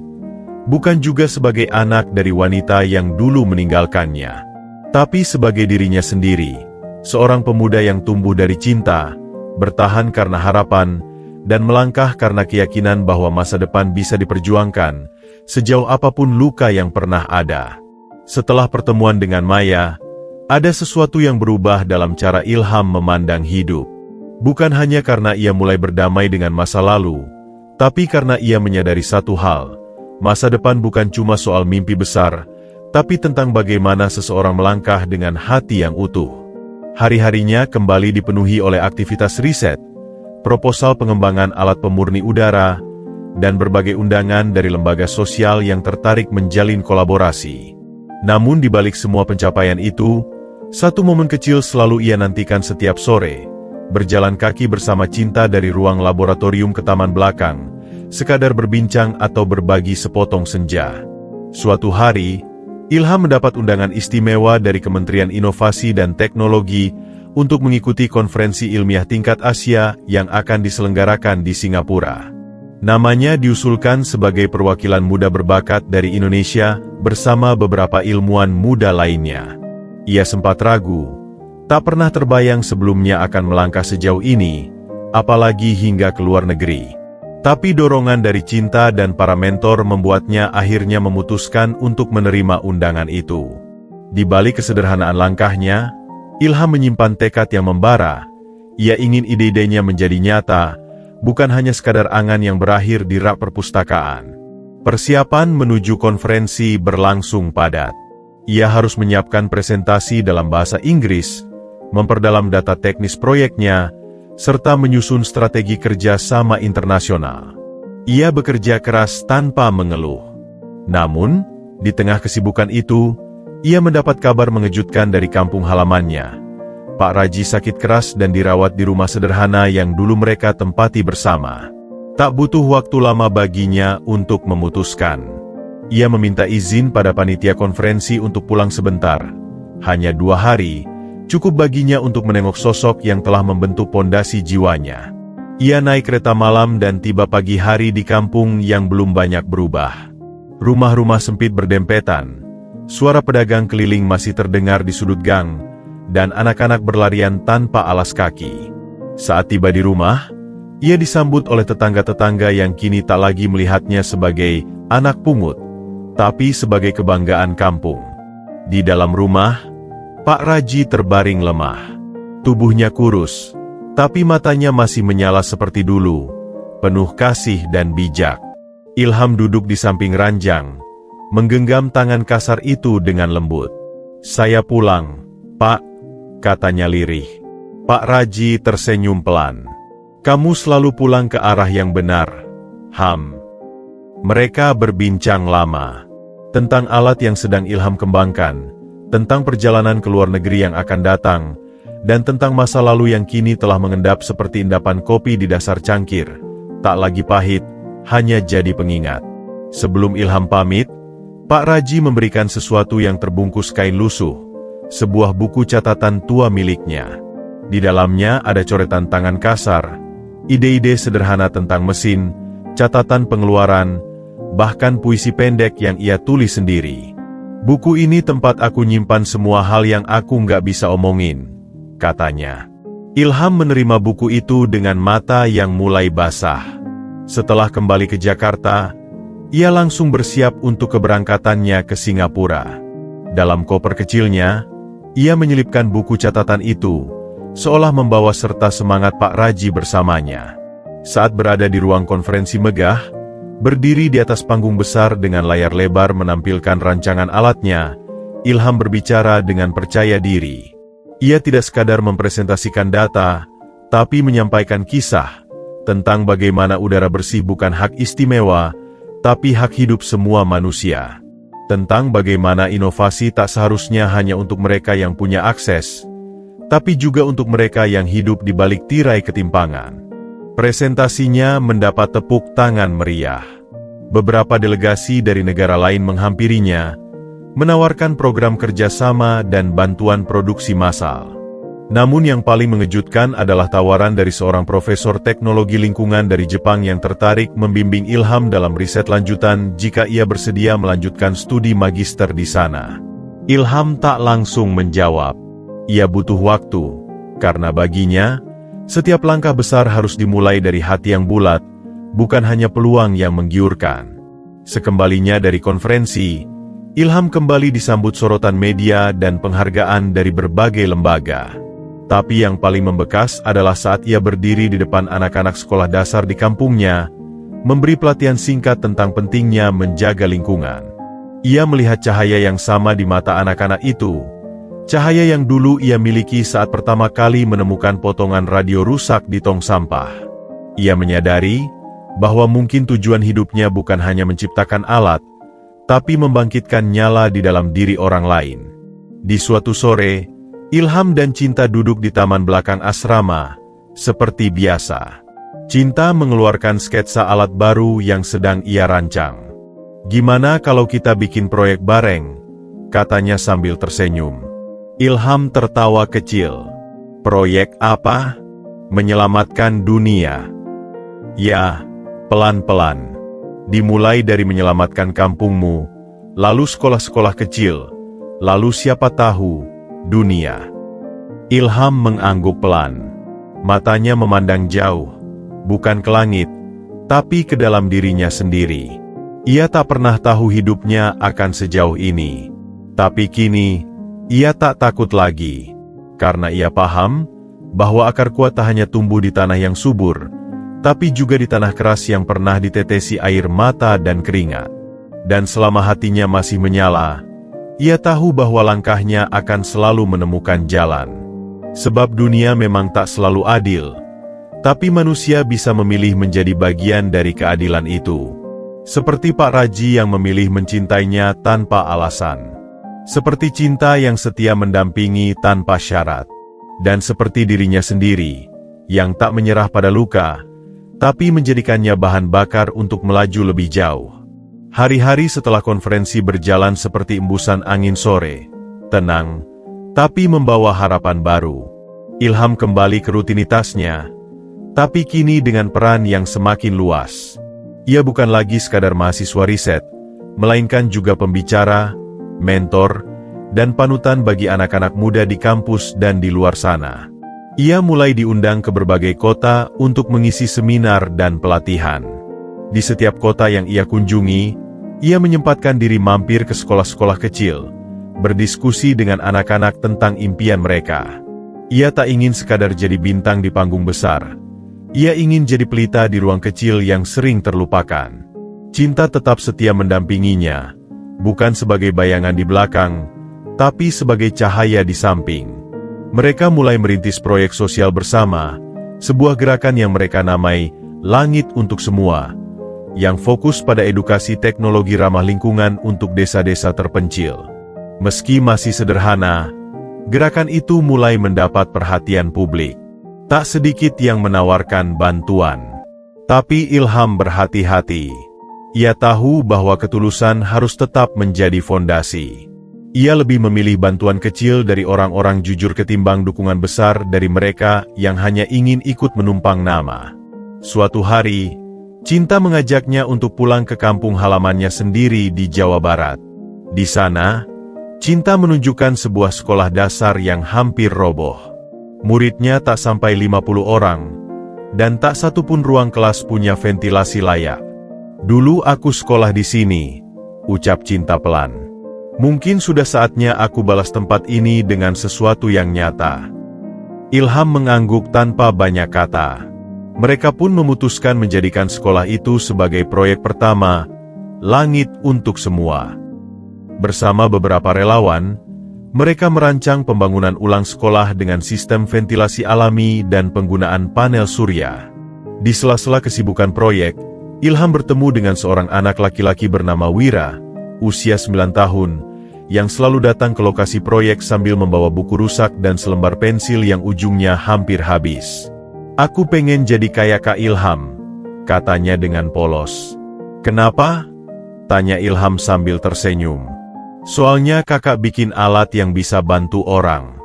Bukan juga sebagai anak dari wanita yang dulu meninggalkannya, tapi sebagai dirinya sendiri, seorang pemuda yang tumbuh dari cinta, bertahan karena harapan, dan melangkah karena keyakinan bahwa masa depan bisa diperjuangkan, sejauh apapun luka yang pernah ada. Setelah pertemuan dengan Maya, ada sesuatu yang berubah dalam cara Ilham memandang hidup. Bukan hanya karena ia mulai berdamai dengan masa lalu, tapi karena ia menyadari satu hal, masa depan bukan cuma soal mimpi besar, tapi tentang bagaimana seseorang melangkah dengan hati yang utuh. Hari-harinya kembali dipenuhi oleh aktivitas riset, proposal pengembangan alat pemurni udara, dan berbagai undangan dari lembaga sosial yang tertarik menjalin kolaborasi. Namun di balik semua pencapaian itu, satu momen kecil selalu ia nantikan setiap sore, berjalan kaki bersama Cinta dari ruang laboratorium ke taman belakang, sekadar berbincang atau berbagi sepotong senja. Suatu hari, Ilham mendapat undangan istimewa dari Kementerian Inovasi dan Teknologi untuk mengikuti konferensi ilmiah tingkat Asia yang akan diselenggarakan di Singapura. Namanya diusulkan sebagai perwakilan muda berbakat dari Indonesia bersama beberapa ilmuwan muda lainnya. Ia sempat ragu, tak pernah terbayang sebelumnya akan melangkah sejauh ini, apalagi hingga ke luar negeri. Tapi dorongan dari Cinta dan para mentor membuatnya akhirnya memutuskan untuk menerima undangan itu. Di balik kesederhanaan langkahnya, Ilham menyimpan tekad yang membara. Ia ingin ide-idenya menjadi nyata, bukan hanya sekadar angan yang berakhir di rak perpustakaan. Persiapan menuju konferensi berlangsung padat. Ia harus menyiapkan presentasi dalam bahasa Inggris, memperdalam data teknis proyeknya, serta menyusun strategi kerja sama internasional. Ia bekerja keras tanpa mengeluh. Namun, di tengah kesibukan itu, ia mendapat kabar mengejutkan dari kampung halamannya. Pak Raji sakit keras dan dirawat di rumah sederhana yang dulu mereka tempati bersama. Tak butuh waktu lama baginya untuk memutuskan. Ia meminta izin pada panitia konferensi untuk pulang sebentar. Hanya 2 hari, cukup baginya untuk menengok sosok yang telah membentuk pondasi jiwanya. Ia naik kereta malam dan tiba pagi hari di kampung yang belum banyak berubah. Rumah-rumah sempit berdempetan, suara pedagang keliling masih terdengar di sudut gang, dan anak-anak berlarian tanpa alas kaki. Saat tiba di rumah, ia disambut oleh tetangga-tetangga yang kini tak lagi melihatnya sebagai anak pungut, tapi sebagai kebanggaan kampung. Di dalam rumah, Pak Raji terbaring lemah. Tubuhnya kurus, tapi matanya masih menyala seperti dulu, penuh kasih dan bijak. Ilham duduk di samping ranjang, menggenggam tangan kasar itu dengan lembut. "Saya pulang, Pak," katanya lirih. Pak Raji tersenyum pelan. "Kamu selalu pulang ke arah yang benar, Ham." Mereka berbincang lama tentang alat yang sedang Ilham kembangkan, tentang perjalanan ke luar negeri yang akan datang, dan tentang masa lalu yang kini telah mengendap seperti endapan kopi di dasar cangkir, tak lagi pahit, hanya jadi pengingat. Sebelum Ilham pamit, Pak Raji memberikan sesuatu yang terbungkus kain lusuh, sebuah buku catatan tua miliknya. Di dalamnya ada coretan tangan kasar, ide-ide sederhana tentang mesin, catatan pengeluaran, bahkan puisi pendek yang ia tulis sendiri. "Buku ini tempat aku nyimpan semua hal yang aku nggak bisa omongin," katanya. Ilham menerima buku itu dengan mata yang mulai basah. Setelah kembali ke Jakarta, ia langsung bersiap untuk keberangkatannya ke Singapura. Dalam koper kecilnya, ia menyelipkan buku catatan itu, seolah membawa serta semangat Pak Raji bersamanya. Saat berada di ruang konferensi megah, berdiri di atas panggung besar dengan layar lebar menampilkan rancangan alatnya, Ilham berbicara dengan percaya diri. Ia tidak sekadar mempresentasikan data, tapi menyampaikan kisah tentang bagaimana udara bersih bukan hak istimewa, tapi hak hidup semua manusia. Tentang bagaimana inovasi tak seharusnya hanya untuk mereka yang punya akses, tapi juga untuk mereka yang hidup di balik tirai ketimpangan. Presentasinya mendapat tepuk tangan meriah. Beberapa delegasi dari negara lain menghampirinya, menawarkan program kerjasama dan bantuan produksi massal. Namun yang paling mengejutkan adalah tawaran dari seorang profesor teknologi lingkungan dari Jepang yang tertarik membimbing Ilham dalam riset lanjutan jika ia bersedia melanjutkan studi magister di sana. Ilham tak langsung menjawab. Ia butuh waktu, karena baginya, setiap langkah besar harus dimulai dari hati yang bulat, bukan hanya peluang yang menggiurkan. Sekembalinya dari konferensi, Ilham kembali disambut sorotan media dan penghargaan dari berbagai lembaga. Tapi yang paling membekas adalah saat ia berdiri di depan anak-anak sekolah dasar di kampungnya, memberi pelatihan singkat tentang pentingnya menjaga lingkungan. Ia melihat cahaya yang sama di mata anak-anak itu, cahaya yang dulu ia miliki saat pertama kali menemukan potongan radio rusak di tong sampah. Ia menyadari bahwa mungkin tujuan hidupnya bukan hanya menciptakan alat, tapi membangkitkan nyala di dalam diri orang lain. Di suatu sore, Ilham dan Cinta duduk di taman belakang asrama, seperti biasa. Cinta mengeluarkan sketsa alat baru yang sedang ia rancang. "Gimana kalau kita bikin proyek bareng?" katanya sambil tersenyum. Ilham tertawa kecil. "Proyek apa?" "Menyelamatkan dunia." "Ya, pelan-pelan. Dimulai dari menyelamatkan kampungmu, lalu sekolah-sekolah kecil, lalu siapa tahu, dunia." Ilham mengangguk pelan. Matanya memandang jauh, bukan ke langit, tapi ke dalam dirinya sendiri. Ia tak pernah tahu hidupnya akan sejauh ini. Tapi kini, ia tak takut lagi. Karena ia paham bahwa akar kuat tak hanya tumbuh di tanah yang subur, tapi juga di tanah keras yang pernah ditetesi air mata dan keringat. Dan selama hatinya masih menyala, ia tahu bahwa langkahnya akan selalu menemukan jalan. Sebab dunia memang tak selalu adil, tapi manusia bisa memilih menjadi bagian dari keadilan itu. Seperti Pak Raji yang memilih mencintainya tanpa alasan. Seperti Cinta yang setia mendampingi tanpa syarat. Dan seperti dirinya sendiri, yang tak menyerah pada luka, tapi menjadikannya bahan bakar untuk melaju lebih jauh. Hari-hari setelah konferensi berjalan seperti embusan angin sore, tenang, tapi membawa harapan baru. Ilham kembali ke rutinitasnya, tapi kini dengan peran yang semakin luas. Ia bukan lagi sekadar mahasiswa riset, melainkan juga pembicara, mentor, dan panutan bagi anak-anak muda di kampus dan di luar sana. Ia mulai diundang ke berbagai kota untuk mengisi seminar dan pelatihan. Di setiap kota yang ia kunjungi, ia menyempatkan diri mampir ke sekolah-sekolah kecil, berdiskusi dengan anak-anak tentang impian mereka. Ia tak ingin sekadar jadi bintang di panggung besar. Ia ingin jadi pelita di ruang kecil yang sering terlupakan. Cinta tetap setia mendampinginya, bukan sebagai bayangan di belakang, tapi sebagai cahaya di samping. Mereka mulai merintis proyek sosial bersama, sebuah gerakan yang mereka namai Langit untuk Semua, yang fokus pada edukasi teknologi ramah lingkungan untuk desa-desa terpencil. Meski masih sederhana, gerakan itu mulai mendapat perhatian publik. Tak sedikit yang menawarkan bantuan. Tapi Ilham berhati-hati. Ia tahu bahwa ketulusan harus tetap menjadi fondasi. Ia lebih memilih bantuan kecil dari orang-orang jujur ketimbang dukungan besar dari mereka yang hanya ingin ikut menumpang nama. Suatu hari, Cinta mengajaknya untuk pulang ke kampung halamannya sendiri di Jawa Barat. Di sana, Cinta menunjukkan sebuah sekolah dasar yang hampir roboh. Muridnya tak sampai 50 orang, dan tak satu pun ruang kelas punya ventilasi layak. "Dulu aku sekolah di sini," ucap Cinta pelan. "Mungkin sudah saatnya aku balas tempat ini dengan sesuatu yang nyata." Ilham mengangguk tanpa banyak kata. Mereka pun memutuskan menjadikan sekolah itu sebagai proyek pertama, Langit untuk Semua. Bersama beberapa relawan, mereka merancang pembangunan ulang sekolah dengan sistem ventilasi alami dan penggunaan panel surya. Di sela-sela kesibukan proyek, Ilham bertemu dengan seorang anak laki-laki bernama Wira, usia 9 tahun, yang selalu datang ke lokasi proyek sambil membawa buku rusak dan selembar pensil yang ujungnya hampir habis. "Aku pengen jadi kayak Kak Ilham," katanya dengan polos. "Kenapa?" tanya Ilham sambil tersenyum. "Soalnya kakak bikin alat yang bisa bantu orang."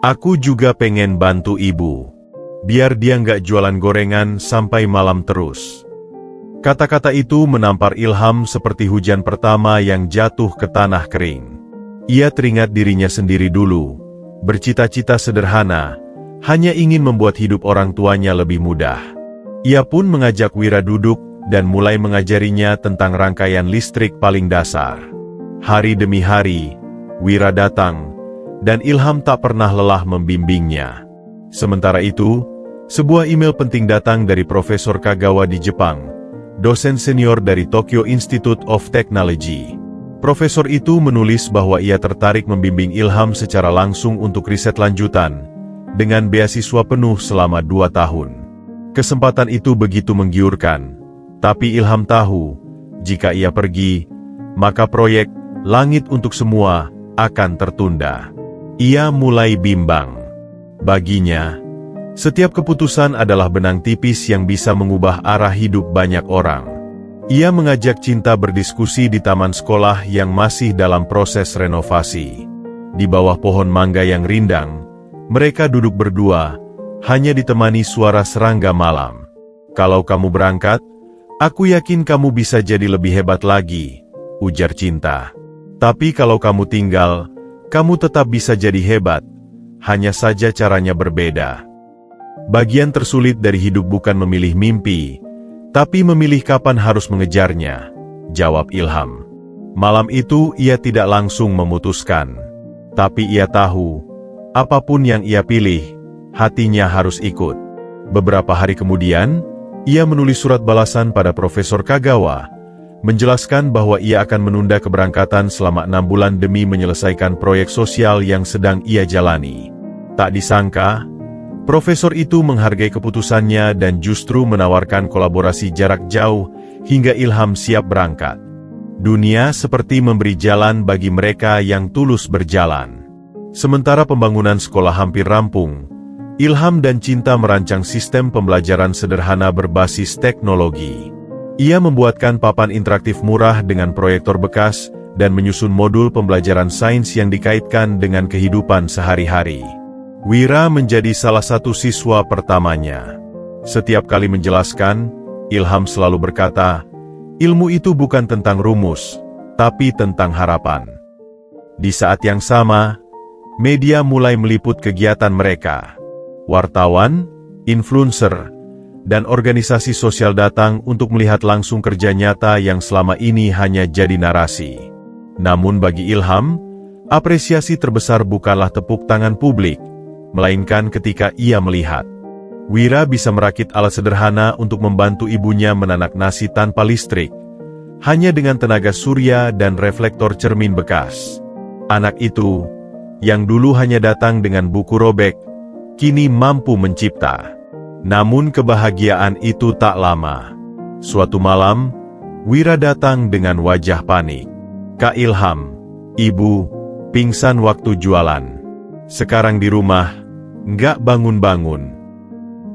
Aku juga pengen bantu ibu. Biar dia nggak jualan gorengan sampai malam terus. Kata-kata itu menampar Ilham seperti hujan pertama yang jatuh ke tanah kering. Ia teringat dirinya sendiri dulu, bercita-cita sederhana, hanya ingin membuat hidup orang tuanya lebih mudah. Ia pun mengajak Wira duduk dan mulai mengajarinya tentang rangkaian listrik paling dasar. Hari demi hari, Wira datang, dan Ilham tak pernah lelah membimbingnya. Sementara itu, sebuah email penting datang dari Profesor Kagawa di Jepang, dosen senior dari Tokyo Institute of Technology. Profesor itu menulis bahwa ia tertarik membimbing Ilham secara langsung untuk riset lanjutan, dengan beasiswa penuh selama 2 tahun. Kesempatan itu begitu menggiurkan, tapi Ilham tahu, jika ia pergi, maka proyek Langit untuk Semua akan tertunda. Ia mulai bimbang. Baginya, setiap keputusan adalah benang tipis yang bisa mengubah arah hidup banyak orang. Ia mengajak Cinta berdiskusi di taman sekolah yang masih dalam proses renovasi. Di bawah pohon mangga yang rindang, mereka duduk berdua, hanya ditemani suara serangga malam. Kalau kamu berangkat, aku yakin kamu bisa jadi lebih hebat lagi, ujar Cinta. Tapi kalau kamu tinggal, kamu tetap bisa jadi hebat, hanya saja caranya berbeda. Bagian tersulit dari hidup bukan memilih mimpi, tapi memilih kapan harus mengejarnya, jawab Ilham. Malam itu ia tidak langsung memutuskan, tapi ia tahu, apapun yang ia pilih, hatinya harus ikut. Beberapa hari kemudian, ia menulis surat balasan pada Profesor Kagawa, menjelaskan bahwa ia akan menunda keberangkatan selama 6 bulan demi menyelesaikan proyek sosial yang sedang ia jalani. Tak disangka, profesor itu menghargai keputusannya dan justru menawarkan kolaborasi jarak jauh hingga Ilham siap berangkat. Dunia seperti memberi jalan bagi mereka yang tulus berjalan. Sementara pembangunan sekolah hampir rampung, Ilham dan Cinta merancang sistem pembelajaran sederhana berbasis teknologi. Ia membuatkan papan interaktif murah dengan proyektor bekas dan menyusun modul pembelajaran sains yang dikaitkan dengan kehidupan sehari-hari. Wira menjadi salah satu siswa pertamanya. Setiap kali menjelaskan, Ilham selalu berkata, ilmu itu bukan tentang rumus, tapi tentang harapan. Di saat yang sama, media mulai meliput kegiatan mereka. Wartawan, influencer, dan organisasi sosial datang untuk melihat langsung kerja nyata yang selama ini hanya jadi narasi. Namun bagi Ilham, apresiasi terbesar bukanlah tepuk tangan publik, melainkan ketika ia melihat Wira bisa merakit alat sederhana untuk membantu ibunya menanak nasi tanpa listrik, hanya dengan tenaga surya dan reflektor cermin bekas. Anak itu, yang dulu hanya datang dengan buku robek, kini mampu mencipta. Namun kebahagiaan itu tak lama. Suatu malam, Wira datang dengan wajah panik. Kak Ilham, ibu, pingsan waktu jualan. Sekarang di rumah, nggak bangun-bangun.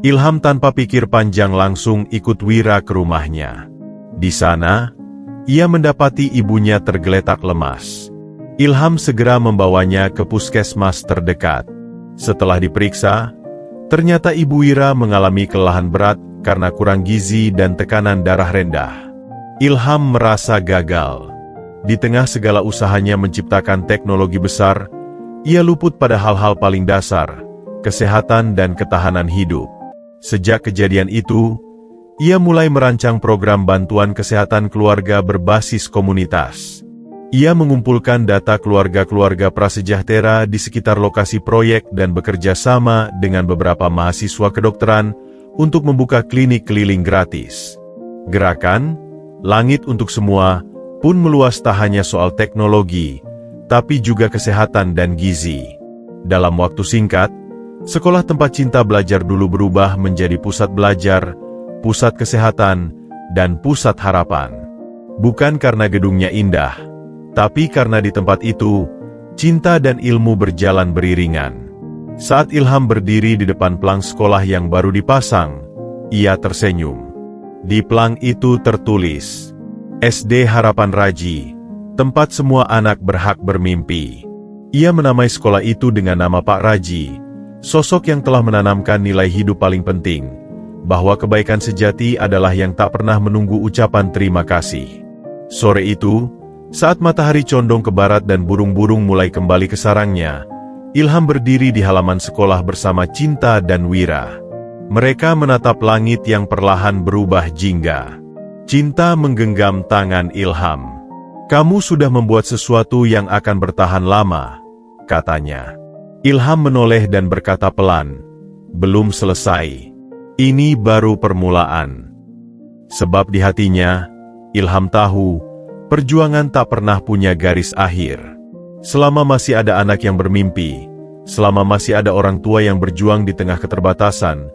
Ilham tanpa pikir panjang langsung ikut Wira ke rumahnya. Di sana, ia mendapati ibunya tergeletak lemas. Ilham segera membawanya ke puskesmas terdekat. Setelah diperiksa, ternyata Ibu Wira mengalami kelelahan berat karena kurang gizi dan tekanan darah rendah. Ilham merasa gagal. Di tengah segala usahanya menciptakan teknologi besar, ia luput pada hal-hal paling dasar, kesehatan dan ketahanan hidup. Sejak kejadian itu, ia mulai merancang program bantuan kesehatan keluarga berbasis komunitas. Ia mengumpulkan data keluarga-keluarga prasejahtera di sekitar lokasi proyek dan bekerja sama dengan beberapa mahasiswa kedokteran untuk membuka klinik keliling gratis. Gerakan Langit untuk Semua pun meluas tak hanya soal teknologi, tapi juga kesehatan dan gizi. Dalam waktu singkat, sekolah tempat Cinta belajar dulu berubah menjadi pusat belajar, pusat kesehatan, dan pusat harapan. Bukan karena gedungnya indah, tapi karena di tempat itu, cinta dan ilmu berjalan beriringan. Saat Ilham berdiri di depan pelang sekolah yang baru dipasang, ia tersenyum. Di pelang itu tertulis, SD Harapan Raji, tempat semua anak berhak bermimpi. Ia menamai sekolah itu dengan nama Pak Raji, sosok yang telah menanamkan nilai hidup paling penting, bahwa kebaikan sejati adalah yang tak pernah menunggu ucapan terima kasih. Sore itu, saat matahari condong ke barat dan burung-burung mulai kembali ke sarangnya, Ilham berdiri di halaman sekolah bersama Cinta dan Wira. Mereka menatap langit yang perlahan berubah jingga. Cinta menggenggam tangan Ilham. "Kamu sudah membuat sesuatu yang akan bertahan lama," katanya. Ilham menoleh dan berkata pelan, "Belum selesai. Ini baru permulaan." Sebab di hatinya, Ilham tahu, perjuangan tak pernah punya garis akhir. Selama masih ada anak yang bermimpi, selama masih ada orang tua yang berjuang di tengah keterbatasan,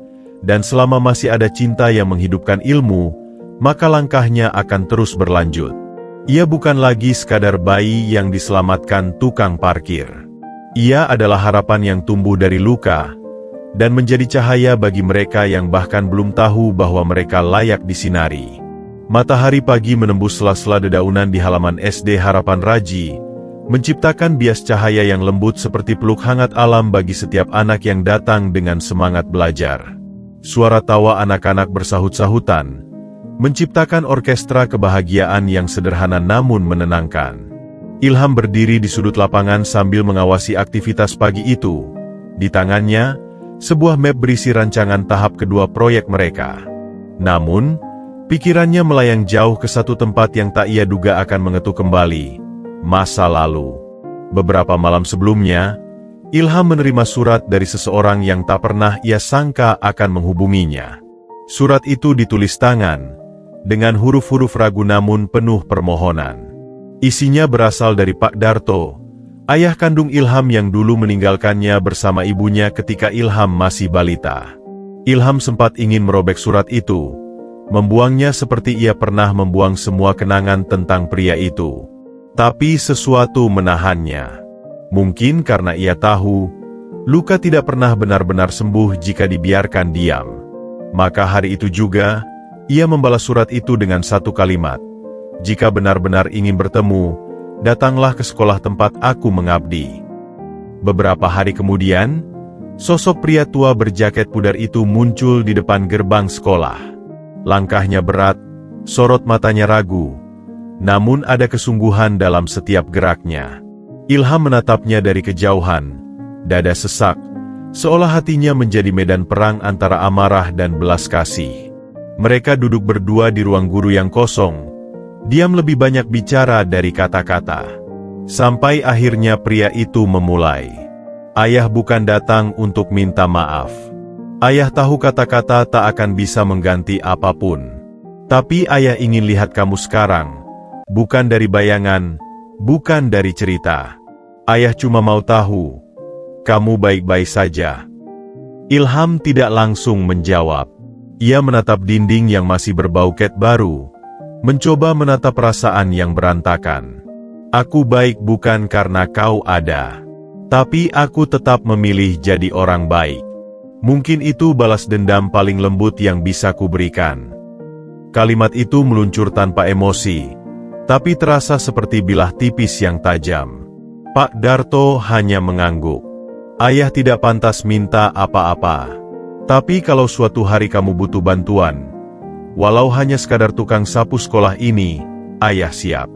dan selama masih ada cinta yang menghidupkan ilmu, maka langkahnya akan terus berlanjut. Ia bukan lagi sekadar bayi yang diselamatkan tukang parkir. Ia adalah harapan yang tumbuh dari luka, dan menjadi cahaya bagi mereka yang bahkan belum tahu bahwa mereka layak disinari. Matahari pagi menembus sela-sela dedaunan di halaman SD Harapan Raji, menciptakan bias cahaya yang lembut seperti peluk hangat alam bagi setiap anak yang datang dengan semangat belajar. Suara tawa anak-anak bersahut-sahutan, menciptakan orkestra kebahagiaan yang sederhana namun menenangkan. Ilham berdiri di sudut lapangan sambil mengawasi aktivitas pagi itu. Di tangannya, sebuah map berisi rancangan tahap kedua proyek mereka. Namun, pikirannya melayang jauh ke satu tempat yang tak ia duga akan mengetuk kembali, masa lalu. Beberapa malam sebelumnya, Ilham menerima surat dari seseorang yang tak pernah ia sangka akan menghubunginya. Surat itu ditulis tangan, dengan huruf-huruf ragu namun penuh permohonan. Isinya berasal dari Pak Darto, ayah kandung Ilham yang dulu meninggalkannya bersama ibunya ketika Ilham masih balita. Ilham sempat ingin merobek surat itu, membuangnya seperti ia pernah membuang semua kenangan tentang pria itu. Tapi sesuatu menahannya. Mungkin karena ia tahu, luka tidak pernah benar-benar sembuh jika dibiarkan diam. Maka hari itu juga, ia membalas surat itu dengan satu kalimat. "Jika benar-benar ingin bertemu, datanglah ke sekolah tempat aku mengabdi." Beberapa hari kemudian, sosok pria tua berjaket pudar itu muncul di depan gerbang sekolah. Langkahnya berat, sorot matanya ragu, namun ada kesungguhan dalam setiap geraknya. Ilham menatapnya dari kejauhan, dada sesak, seolah hatinya menjadi medan perang antara amarah dan belas kasih. Mereka duduk berdua di ruang guru yang kosong, diam lebih banyak bicara dari kata-kata. Sampai akhirnya pria itu memulai. "Ayah bukan datang untuk minta maaf. Ayah tahu kata-kata tak akan bisa mengganti apapun. Tapi ayah ingin lihat kamu sekarang, bukan dari bayangan, bukan dari cerita. Ayah cuma mau tahu, kamu baik-baik saja." Ilham tidak langsung menjawab. Ia menatap dinding yang masih berbau cat baru, mencoba menatap perasaan yang berantakan. "Aku baik bukan karena kau ada, tapi aku tetap memilih jadi orang baik. Mungkin itu balas dendam paling lembut yang bisa kuberikan." Kalimat itu meluncur tanpa emosi, tapi terasa seperti bilah tipis yang tajam. Pak Darto hanya mengangguk. "Ayah tidak pantas minta apa-apa. Tapi kalau suatu hari kamu butuh bantuan, walau hanya sekadar tukang sapu sekolah ini, ayah siap."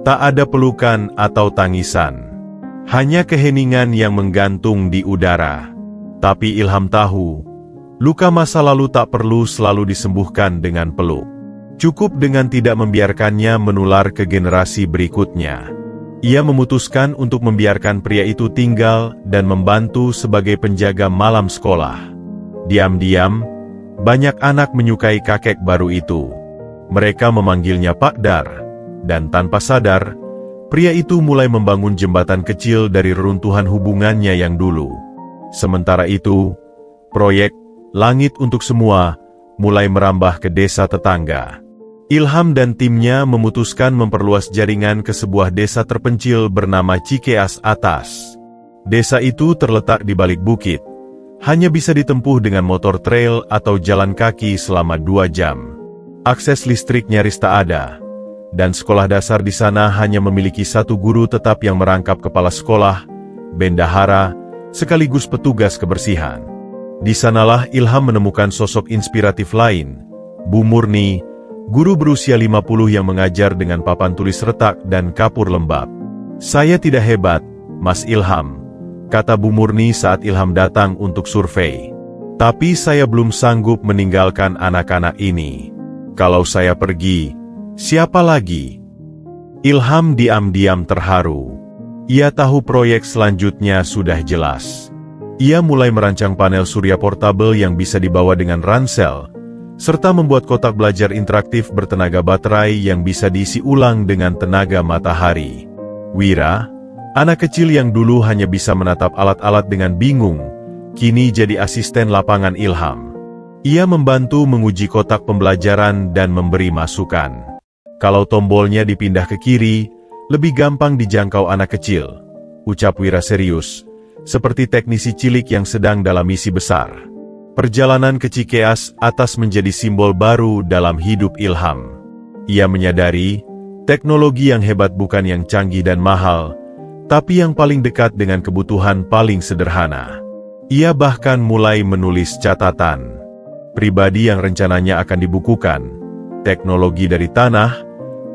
Tak ada pelukan atau tangisan, hanya keheningan yang menggantung di udara. Tapi Ilham tahu, luka masa lalu tak perlu selalu disembuhkan dengan peluk. Cukup dengan tidak membiarkannya menular ke generasi berikutnya. Ia memutuskan untuk membiarkan pria itu tinggal dan membantu sebagai penjaga malam sekolah. Diam-diam, banyak anak menyukai kakek baru itu. Mereka memanggilnya Pak Dar, dan tanpa sadar, pria itu mulai membangun jembatan kecil dari reruntuhan hubungannya yang dulu. Sementara itu, proyek Langit untuk Semua mulai merambah ke desa tetangga. Ilham dan timnya memutuskan memperluas jaringan ke sebuah desa terpencil bernama Cikeas Atas. Desa itu terletak di balik bukit. Hanya bisa ditempuh dengan motor trail atau jalan kaki selama 2 jam. Akses listrik nyaris tak ada, dan sekolah dasar di sana hanya memiliki 1 guru tetap yang merangkap kepala sekolah bendahara, sekaligus petugas kebersihan. Di sanalah Ilham menemukan sosok inspiratif lain, Bu Murni, guru berusia 50 yang mengajar dengan papan tulis retak dan kapur lembab. "Saya tidak hebat, Mas Ilham," kata Bu Murni saat Ilham datang untuk survei. "Tapi saya belum sanggup meninggalkan anak-anak ini. Kalau saya pergi, siapa lagi?" Ilham diam-diam terharu. Ia tahu proyek selanjutnya sudah jelas. Ia mulai merancang panel surya portabel yang bisa dibawa dengan ransel, serta membuat kotak belajar interaktif bertenaga baterai yang bisa diisi ulang dengan tenaga matahari. Wira, anak kecil yang dulu hanya bisa menatap alat-alat dengan bingung, kini jadi asisten lapangan Ilham. Ia membantu menguji kotak pembelajaran dan memberi masukan. Kalau tombolnya dipindah ke kiri, lebih gampang dijangkau anak kecil, ucap Wira serius, seperti teknisi cilik yang sedang dalam misi besar. Perjalanan ke Cikeas atas menjadi simbol baru dalam hidup Ilham. Ia menyadari, teknologi yang hebat bukan yang canggih dan mahal, tapi yang paling dekat dengan kebutuhan paling sederhana. Ia bahkan mulai menulis catatan pribadi yang rencananya akan dibukukan, teknologi dari tanah,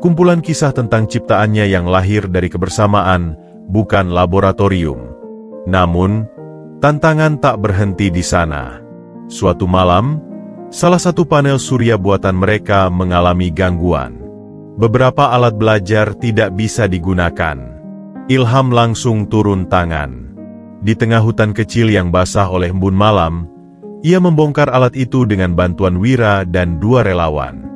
kumpulan kisah tentang ciptaannya yang lahir dari kebersamaan, bukan laboratorium. Namun, tantangan tak berhenti di sana. Suatu malam, salah satu panel surya buatan mereka mengalami gangguan. Beberapa alat belajar tidak bisa digunakan. Ilham langsung turun tangan. Di tengah hutan kecil yang basah oleh embun malam, ia membongkar alat itu dengan bantuan Wira dan 2 relawan.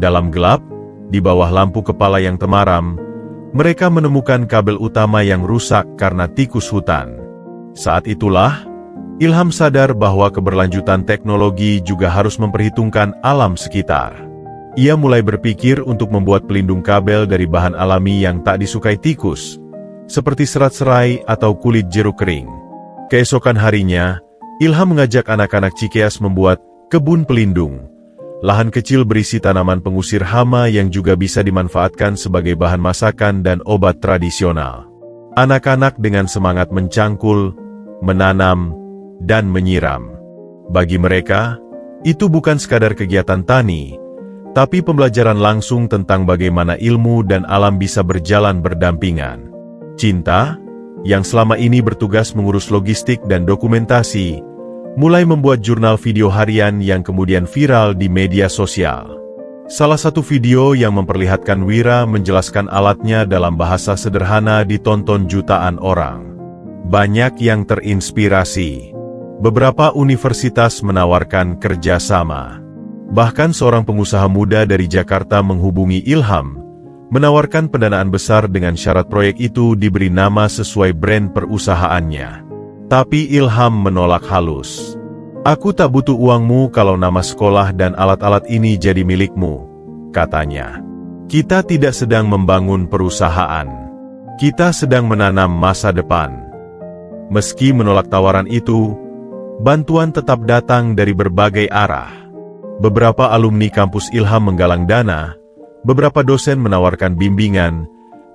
Dalam gelap, di bawah lampu kepala yang temaram, mereka menemukan kabel utama yang rusak karena tikus hutan. Saat itulah, Ilham sadar bahwa keberlanjutan teknologi juga harus memperhitungkan alam sekitar. Ia mulai berpikir untuk membuat pelindung kabel dari bahan alami yang tak disukai tikus, seperti serat serai atau kulit jeruk kering. Keesokan harinya, Ilham mengajak anak-anak Cikeas membuat kebun pelindung. Lahan kecil berisi tanaman pengusir hama yang juga bisa dimanfaatkan sebagai bahan masakan dan obat tradisional. Anak-anak dengan semangat mencangkul, menanam, dan menyiram. Bagi mereka, itu bukan sekadar kegiatan tani, tapi pembelajaran langsung tentang bagaimana ilmu dan alam bisa berjalan berdampingan. Cinta, yang selama ini bertugas mengurus logistik dan dokumentasi, mulai membuat jurnal video harian yang kemudian viral di media sosial. Salah satu video yang memperlihatkan Wira menjelaskan alatnya dalam bahasa sederhana ditonton jutaan orang. Banyak yang terinspirasi. Beberapa universitas menawarkan kerjasama. Bahkan seorang pengusaha muda dari Jakarta menghubungi Ilham, menawarkan pendanaan besar dengan syarat proyek itu diberi nama sesuai brand perusahaannya. Tapi Ilham menolak halus. "Aku tak butuh uangmu kalau nama sekolah dan alat-alat ini jadi milikmu," katanya. "Kita tidak sedang membangun perusahaan. Kita sedang menanam masa depan." Meski menolak tawaran itu, bantuan tetap datang dari berbagai arah. Beberapa alumni kampus Ilham menggalang dana, beberapa dosen menawarkan bimbingan,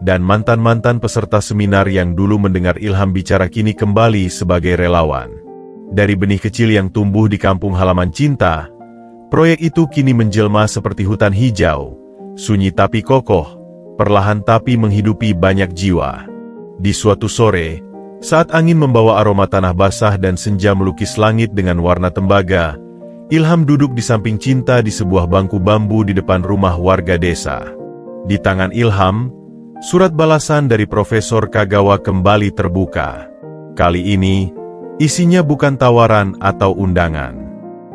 dan mantan-mantan peserta seminar yang dulu mendengar Ilham bicara kini kembali sebagai relawan. Dari benih kecil yang tumbuh di kampung halaman Cinta, proyek itu kini menjelma seperti hutan hijau, sunyi tapi kokoh, perlahan tapi menghidupi banyak jiwa. Di suatu sore, saat angin membawa aroma tanah basah dan senja melukis langit dengan warna tembaga, Ilham duduk di samping Cinta di sebuah bangku bambu di depan rumah warga desa. Di tangan Ilham, surat balasan dari Profesor Kagawa kembali terbuka. Kali ini, isinya bukan tawaran atau undangan.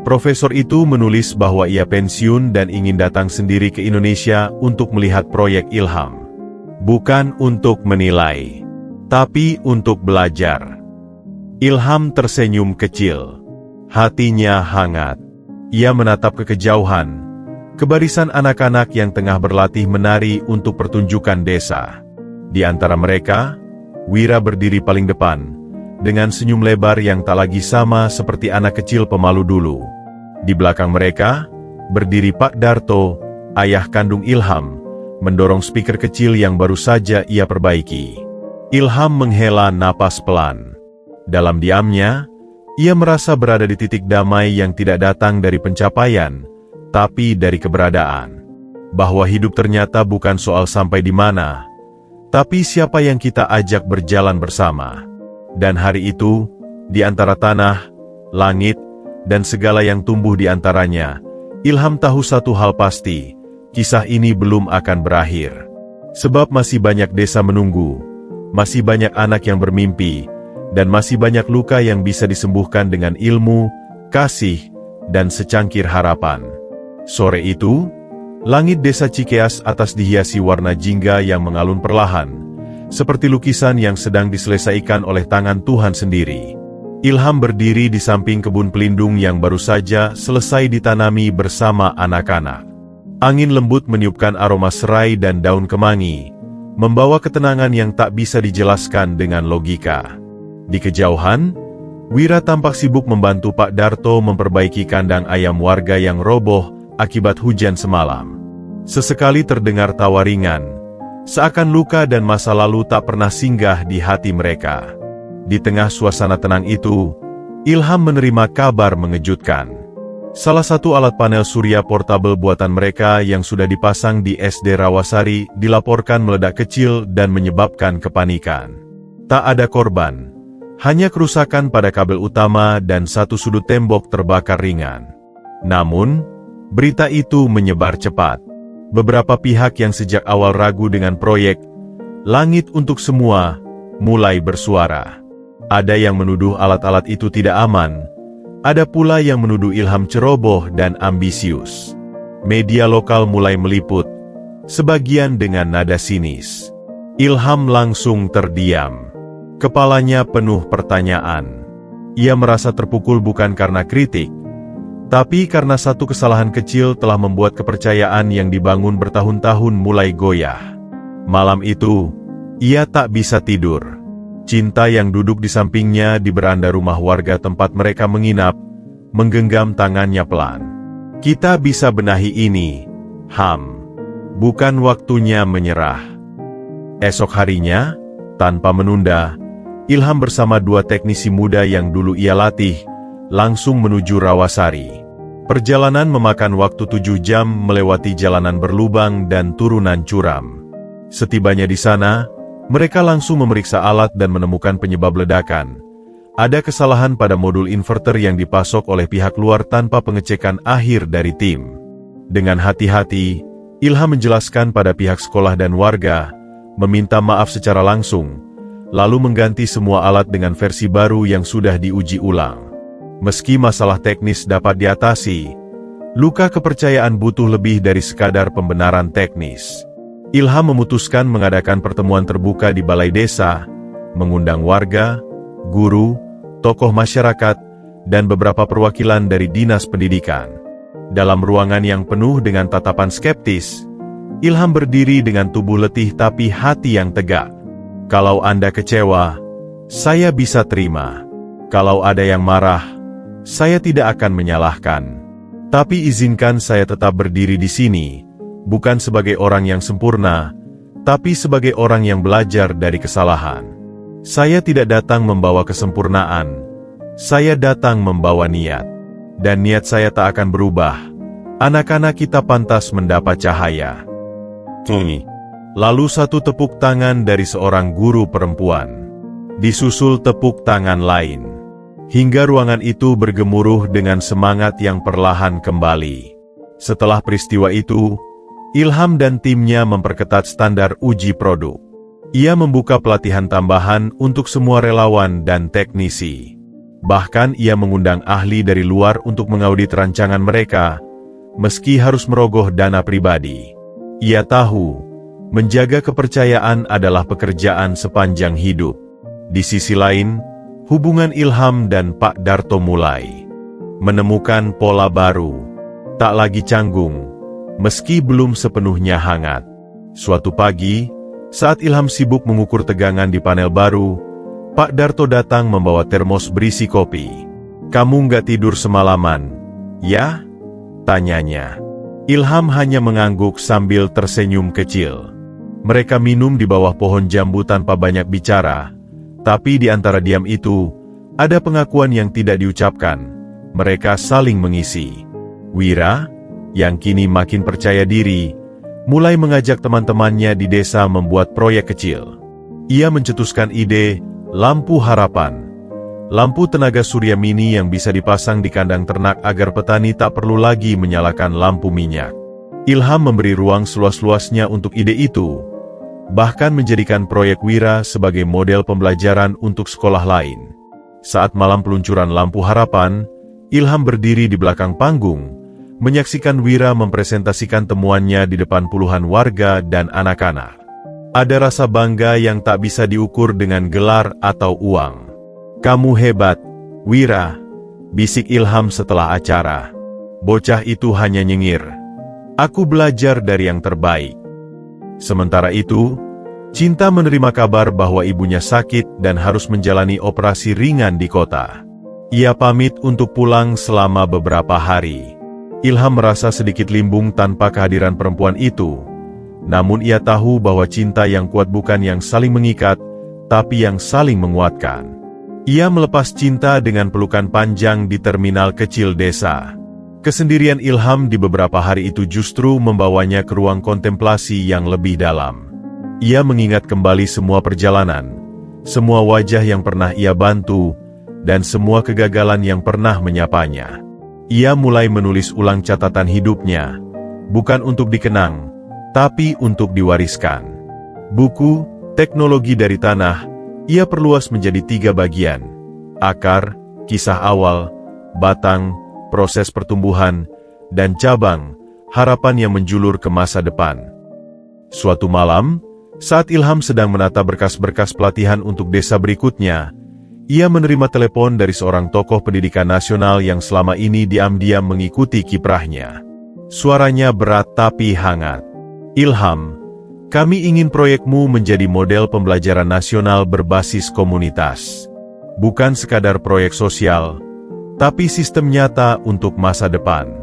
Profesor itu menulis bahwa ia pensiun dan ingin datang sendiri ke Indonesia untuk melihat proyek Ilham. Bukan untuk menilai, tapi untuk belajar. Ilham tersenyum kecil. Hatinya hangat. Ia menatap ke kejauhan, ke barisan anak-anak yang tengah berlatih menari untuk pertunjukan desa. Di antara mereka, Wira berdiri paling depan, dengan senyum lebar yang tak lagi sama seperti anak kecil pemalu dulu. Di belakang mereka, berdiri Pak Darto, ayah kandung Ilham, mendorong speaker kecil yang baru saja ia perbaiki. Ilham menghela napas pelan. Dalam diamnya, ia merasa berada di titik damai yang tidak datang dari pencapaian, tapi dari keberadaan. Bahwa hidup ternyata bukan soal sampai di mana, tapi siapa yang kita ajak berjalan bersama. Dan hari itu, di antara tanah, langit, dan segala yang tumbuh di antaranya, Ilham tahu satu hal pasti, kisah ini belum akan berakhir. Sebab masih banyak desa menunggu, masih banyak anak yang bermimpi, dan masih banyak luka yang bisa disembuhkan dengan ilmu, kasih, dan secangkir harapan. Sore itu, langit desa Cikeas atas dihiasi warna jingga yang mengalun perlahan, seperti lukisan yang sedang diselesaikan oleh tangan Tuhan sendiri. Ilham berdiri di samping kebun pelindung yang baru saja selesai ditanami bersama anak-anak. Angin lembut meniupkan aroma serai dan daun kemangi, membawa ketenangan yang tak bisa dijelaskan dengan logika. Di kejauhan, Wira tampak sibuk membantu Pak Darto memperbaiki kandang ayam warga yang roboh akibat hujan semalam. Sesekali terdengar tawa ringan, seakan luka dan masa lalu tak pernah singgah di hati mereka. Di tengah suasana tenang itu, Ilham menerima kabar mengejutkan. Salah satu alat panel surya portabel buatan mereka yang sudah dipasang di SD Rawasari dilaporkan meledak kecil dan menyebabkan kepanikan. Tak ada korban, hanya kerusakan pada kabel utama dan satu sudut tembok terbakar ringan. Namun, berita itu menyebar cepat. Beberapa pihak yang sejak awal ragu dengan proyek Langit untuk Semua mulai bersuara. Ada yang menuduh alat-alat itu tidak aman, ada pula yang menuduh Ilham ceroboh dan ambisius. Media lokal mulai meliput, sebagian dengan nada sinis. Ilham langsung terdiam. Kepalanya penuh pertanyaan. Ia merasa terpukul bukan karena kritik, tapi karena satu kesalahan kecil telah membuat kepercayaan yang dibangun bertahun-tahun mulai goyah. Malam itu, ia tak bisa tidur. Cinta yang duduk di sampingnya di beranda rumah warga tempat mereka menginap, menggenggam tangannya pelan. Kita bisa benahi ini, Ham. Bukan waktunya menyerah. Esok harinya, tanpa menunda, Ilham bersama dua teknisi muda yang dulu ia latih, langsung menuju Rawasari. Perjalanan memakan waktu 7 jam melewati jalanan berlubang dan turunan curam. Setibanya di sana, mereka langsung memeriksa alat dan menemukan penyebab ledakan. Ada kesalahan pada modul inverter yang dipasok oleh pihak luar tanpa pengecekan akhir dari tim. Dengan hati-hati, Ilham menjelaskan pada pihak sekolah dan warga, meminta maaf secara langsung, lalu mengganti semua alat dengan versi baru yang sudah diuji ulang. Meski masalah teknis dapat diatasi, luka kepercayaan butuh lebih dari sekadar pembenaran teknis. Ilham memutuskan mengadakan pertemuan terbuka di balai desa, mengundang warga, guru, tokoh masyarakat, dan beberapa perwakilan dari dinas pendidikan. Dalam ruangan yang penuh dengan tatapan skeptis, Ilham berdiri dengan tubuh letih tapi hati yang tegak. Kalau Anda kecewa, saya bisa terima. Kalau ada yang marah, saya tidak akan menyalahkan. Tapi izinkan saya tetap berdiri di sini, bukan sebagai orang yang sempurna, tapi sebagai orang yang belajar dari kesalahan. Saya tidak datang membawa kesempurnaan, saya datang membawa niat. Dan niat saya tak akan berubah. Anak-anak kita pantas mendapat cahaya. Lalu satu tepuk tangan dari seorang guru perempuan. Disusul tepuk tangan lain. Hingga ruangan itu bergemuruh dengan semangat yang perlahan kembali. Setelah peristiwa itu, Ilham dan timnya memperketat standar uji produk. Ia membuka pelatihan tambahan untuk semua relawan dan teknisi. Bahkan ia mengundang ahli dari luar untuk mengaudit rancangan mereka, meski harus merogoh dana pribadi. Ia tahu, menjaga kepercayaan adalah pekerjaan sepanjang hidup. Di sisi lain, hubungan Ilham dan Pak Darto mulai menemukan pola baru. Tak lagi canggung, meski belum sepenuhnya hangat. Suatu pagi, saat Ilham sibuk mengukur tegangan di panel baru, Pak Darto datang membawa termos berisi kopi. "Kamu nggak tidur semalaman, ya?" tanyanya. Ilham hanya mengangguk sambil tersenyum kecil. Mereka minum di bawah pohon jambu tanpa banyak bicara, tapi di antara diam itu, ada pengakuan yang tidak diucapkan. Mereka saling mengisi. Wira, yang kini makin percaya diri, mulai mengajak teman-temannya di desa membuat proyek kecil. Ia mencetuskan ide lampu harapan. Lampu tenaga surya mini yang bisa dipasang di kandang ternak agar petani tak perlu lagi menyalakan lampu minyak. Ilham memberi ruang seluas-luasnya untuk ide itu, bahkan menjadikan proyek Wira sebagai model pembelajaran untuk sekolah lain. Saat malam peluncuran lampu harapan, Ilham berdiri di belakang panggung, menyaksikan Wira mempresentasikan temuannya di depan puluhan warga dan anak-anak. Ada rasa bangga yang tak bisa diukur dengan gelar atau uang. "Kamu hebat, Wira," bisik Ilham setelah acara. Bocah itu hanya nyengir. "Aku belajar dari yang terbaik." Sementara itu, Cinta menerima kabar bahwa ibunya sakit dan harus menjalani operasi ringan di kota. Ia pamit untuk pulang selama beberapa hari. Ilham merasa sedikit limbung tanpa kehadiran perempuan itu. Namun ia tahu bahwa cinta yang kuat bukan yang saling mengikat, tapi yang saling menguatkan. Ia melepas Cinta dengan pelukan panjang di terminal kecil desa. Kesendirian Ilham di beberapa hari itu justru membawanya ke ruang kontemplasi yang lebih dalam. Ia mengingat kembali semua perjalanan, semua wajah yang pernah ia bantu, dan semua kegagalan yang pernah menyapanya. Ia mulai menulis ulang catatan hidupnya, bukan untuk dikenang, tapi untuk diwariskan. Buku, Teknologi dari Tanah, ia perluas menjadi 3 bagian: akar, kisah awal; batang, proses pertumbuhan; dan cabang, harapan yang menjulur ke masa depan. Suatu malam, saat Ilham sedang menata berkas-berkas pelatihan untuk desa berikutnya, ia menerima telepon dari seorang tokoh pendidikan nasional yang selama ini diam-diam mengikuti kiprahnya. Suaranya berat tapi hangat. "Ilham, kami ingin proyekmu menjadi model pembelajaran nasional berbasis komunitas. Bukan sekadar proyek sosial, tapi sistem nyata untuk masa depan.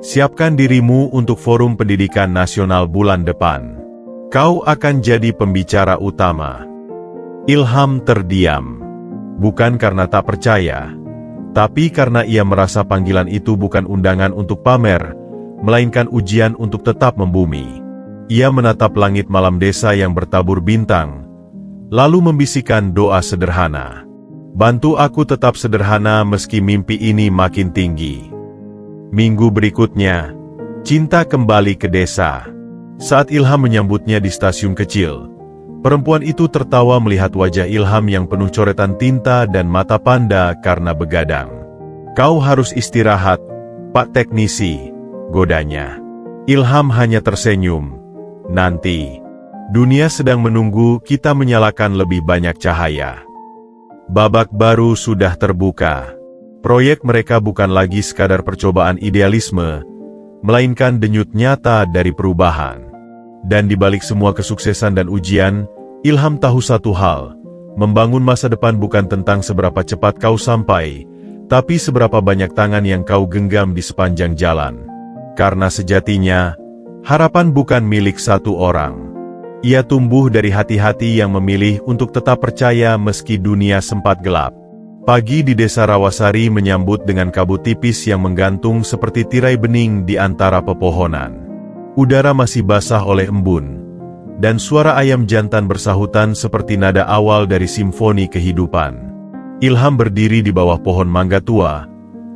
Siapkan dirimu untuk Forum Pendidikan Nasional bulan depan. Kau akan jadi pembicara utama." Ilham terdiam. Bukan karena tak percaya, tapi karena ia merasa panggilan itu bukan undangan untuk pamer, melainkan ujian untuk tetap membumi. Ia menatap langit malam desa yang bertabur bintang, lalu membisikkan doa sederhana. "Bantu aku tetap sederhana meski mimpi ini makin tinggi." Minggu berikutnya, Cinta kembali ke desa. Saat Ilham menyambutnya di stasiun kecil, perempuan itu tertawa melihat wajah Ilham yang penuh coretan tinta dan mata panda karena begadang. "Kau harus istirahat, Pak Teknisi," godanya. Ilham hanya tersenyum. "Nanti, dunia sedang menunggu kita menyalakan lebih banyak cahaya." Babak baru sudah terbuka. Proyek mereka bukan lagi sekadar percobaan idealisme, melainkan denyut nyata dari perubahan. Dan di balik semua kesuksesan dan ujian, Ilham tahu satu hal: membangun masa depan bukan tentang seberapa cepat kau sampai, tapi seberapa banyak tangan yang kau genggam di sepanjang jalan. Karena sejatinya, harapan bukan milik satu orang. Ia tumbuh dari hati-hati yang memilih untuk tetap percaya meski dunia sempat gelap. Pagi di desa Rawasari menyambut dengan kabut tipis yang menggantung seperti tirai bening di antara pepohonan. Udara masih basah oleh embun, dan suara ayam jantan bersahutan seperti nada awal dari simfoni kehidupan. Ilham berdiri di bawah pohon mangga tua,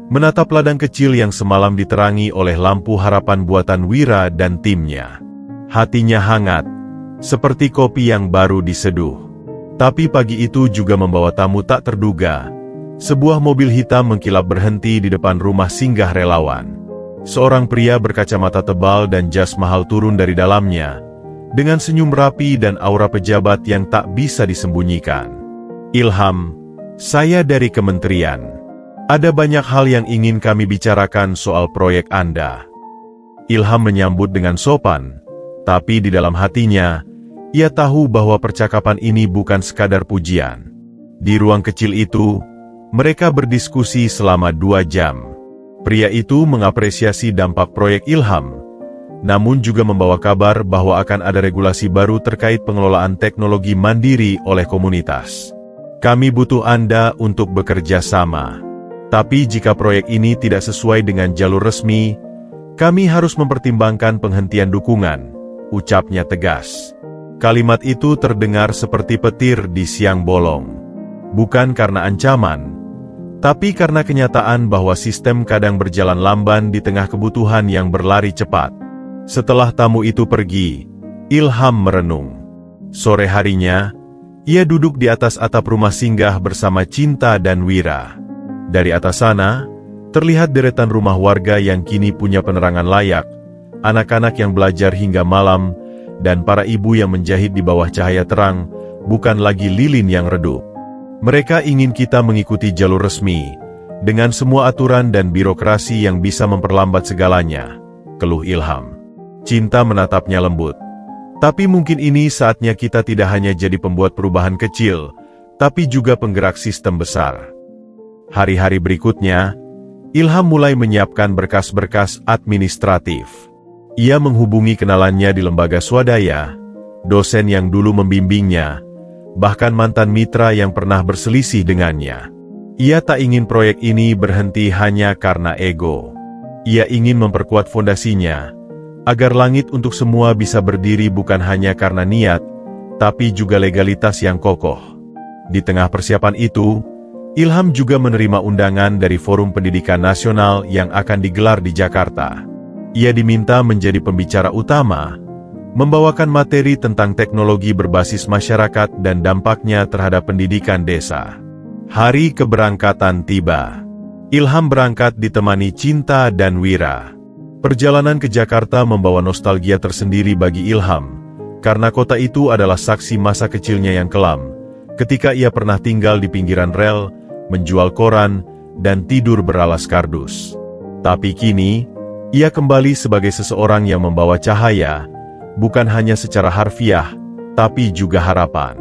menatap ladang kecil yang semalam diterangi oleh lampu harapan buatan Wira dan timnya. Hatinya hangat, seperti kopi yang baru diseduh. Tapi pagi itu juga membawa tamu tak terduga. Sebuah mobil hitam mengkilap berhenti di depan rumah singgah relawan. Seorang pria berkacamata tebal dan jas mahal turun dari dalamnya, dengan senyum rapi dan aura pejabat yang tak bisa disembunyikan. "Ilham, saya dari kementerian. Ada banyak hal yang ingin kami bicarakan soal proyek Anda." Ilham menyambut dengan sopan, tapi di dalam hatinya, ia tahu bahwa percakapan ini bukan sekadar pujian. Di ruang kecil itu, mereka berdiskusi selama 2 jam. Pria itu mengapresiasi dampak proyek Ilham, namun juga membawa kabar bahwa akan ada regulasi baru terkait pengelolaan teknologi mandiri oleh komunitas. Kami butuh Anda untuk bekerja sama. Tapi jika proyek ini tidak sesuai dengan jalur resmi, kami harus mempertimbangkan penghentian dukungan, ucapnya tegas. Kalimat itu terdengar seperti petir di siang bolong. Bukan karena ancaman, tapi karena kenyataan bahwa sistem kadang berjalan lamban di tengah kebutuhan yang berlari cepat. Setelah tamu itu pergi, Ilham merenung. Sore harinya, ia duduk di atas atap rumah singgah bersama Cinta dan Wira. Dari atas sana, terlihat deretan rumah warga yang kini punya penerangan layak, anak-anak yang belajar hingga malam, dan para ibu yang menjahit di bawah cahaya terang, bukan lagi lilin yang redup. Mereka ingin kita mengikuti jalur resmi, dengan semua aturan dan birokrasi yang bisa memperlambat segalanya, keluh Ilham. Cinta menatapnya lembut. Tapi mungkin ini saatnya kita tidak hanya jadi pembuat perubahan kecil, tapi juga penggerak sistem besar. Hari-hari berikutnya, Ilham mulai menyiapkan berkas-berkas administratif. Ia menghubungi kenalannya di lembaga swadaya, dosen yang dulu membimbingnya, bahkan mantan mitra yang pernah berselisih dengannya. Ia tak ingin proyek ini berhenti hanya karena ego. Ia ingin memperkuat fondasinya, agar langit untuk semua bisa berdiri bukan hanya karena niat, tapi juga legalitas yang kokoh. Di tengah persiapan itu, Ilham juga menerima undangan dari Forum Pendidikan Nasional yang akan digelar di Jakarta. Ia diminta menjadi pembicara utama, membawakan materi tentang teknologi berbasis masyarakat dan dampaknya terhadap pendidikan desa. Hari keberangkatan tiba. Ilham berangkat ditemani Cinta dan Wira. Perjalanan ke Jakarta membawa nostalgia tersendiri bagi Ilham, karena kota itu adalah saksi masa kecilnya yang kelam, ketika ia pernah tinggal di pinggiran rel, menjual koran, dan tidur beralas kardus. Tapi kini, ia kembali sebagai seseorang yang membawa cahaya, bukan hanya secara harfiah, tapi juga harapan.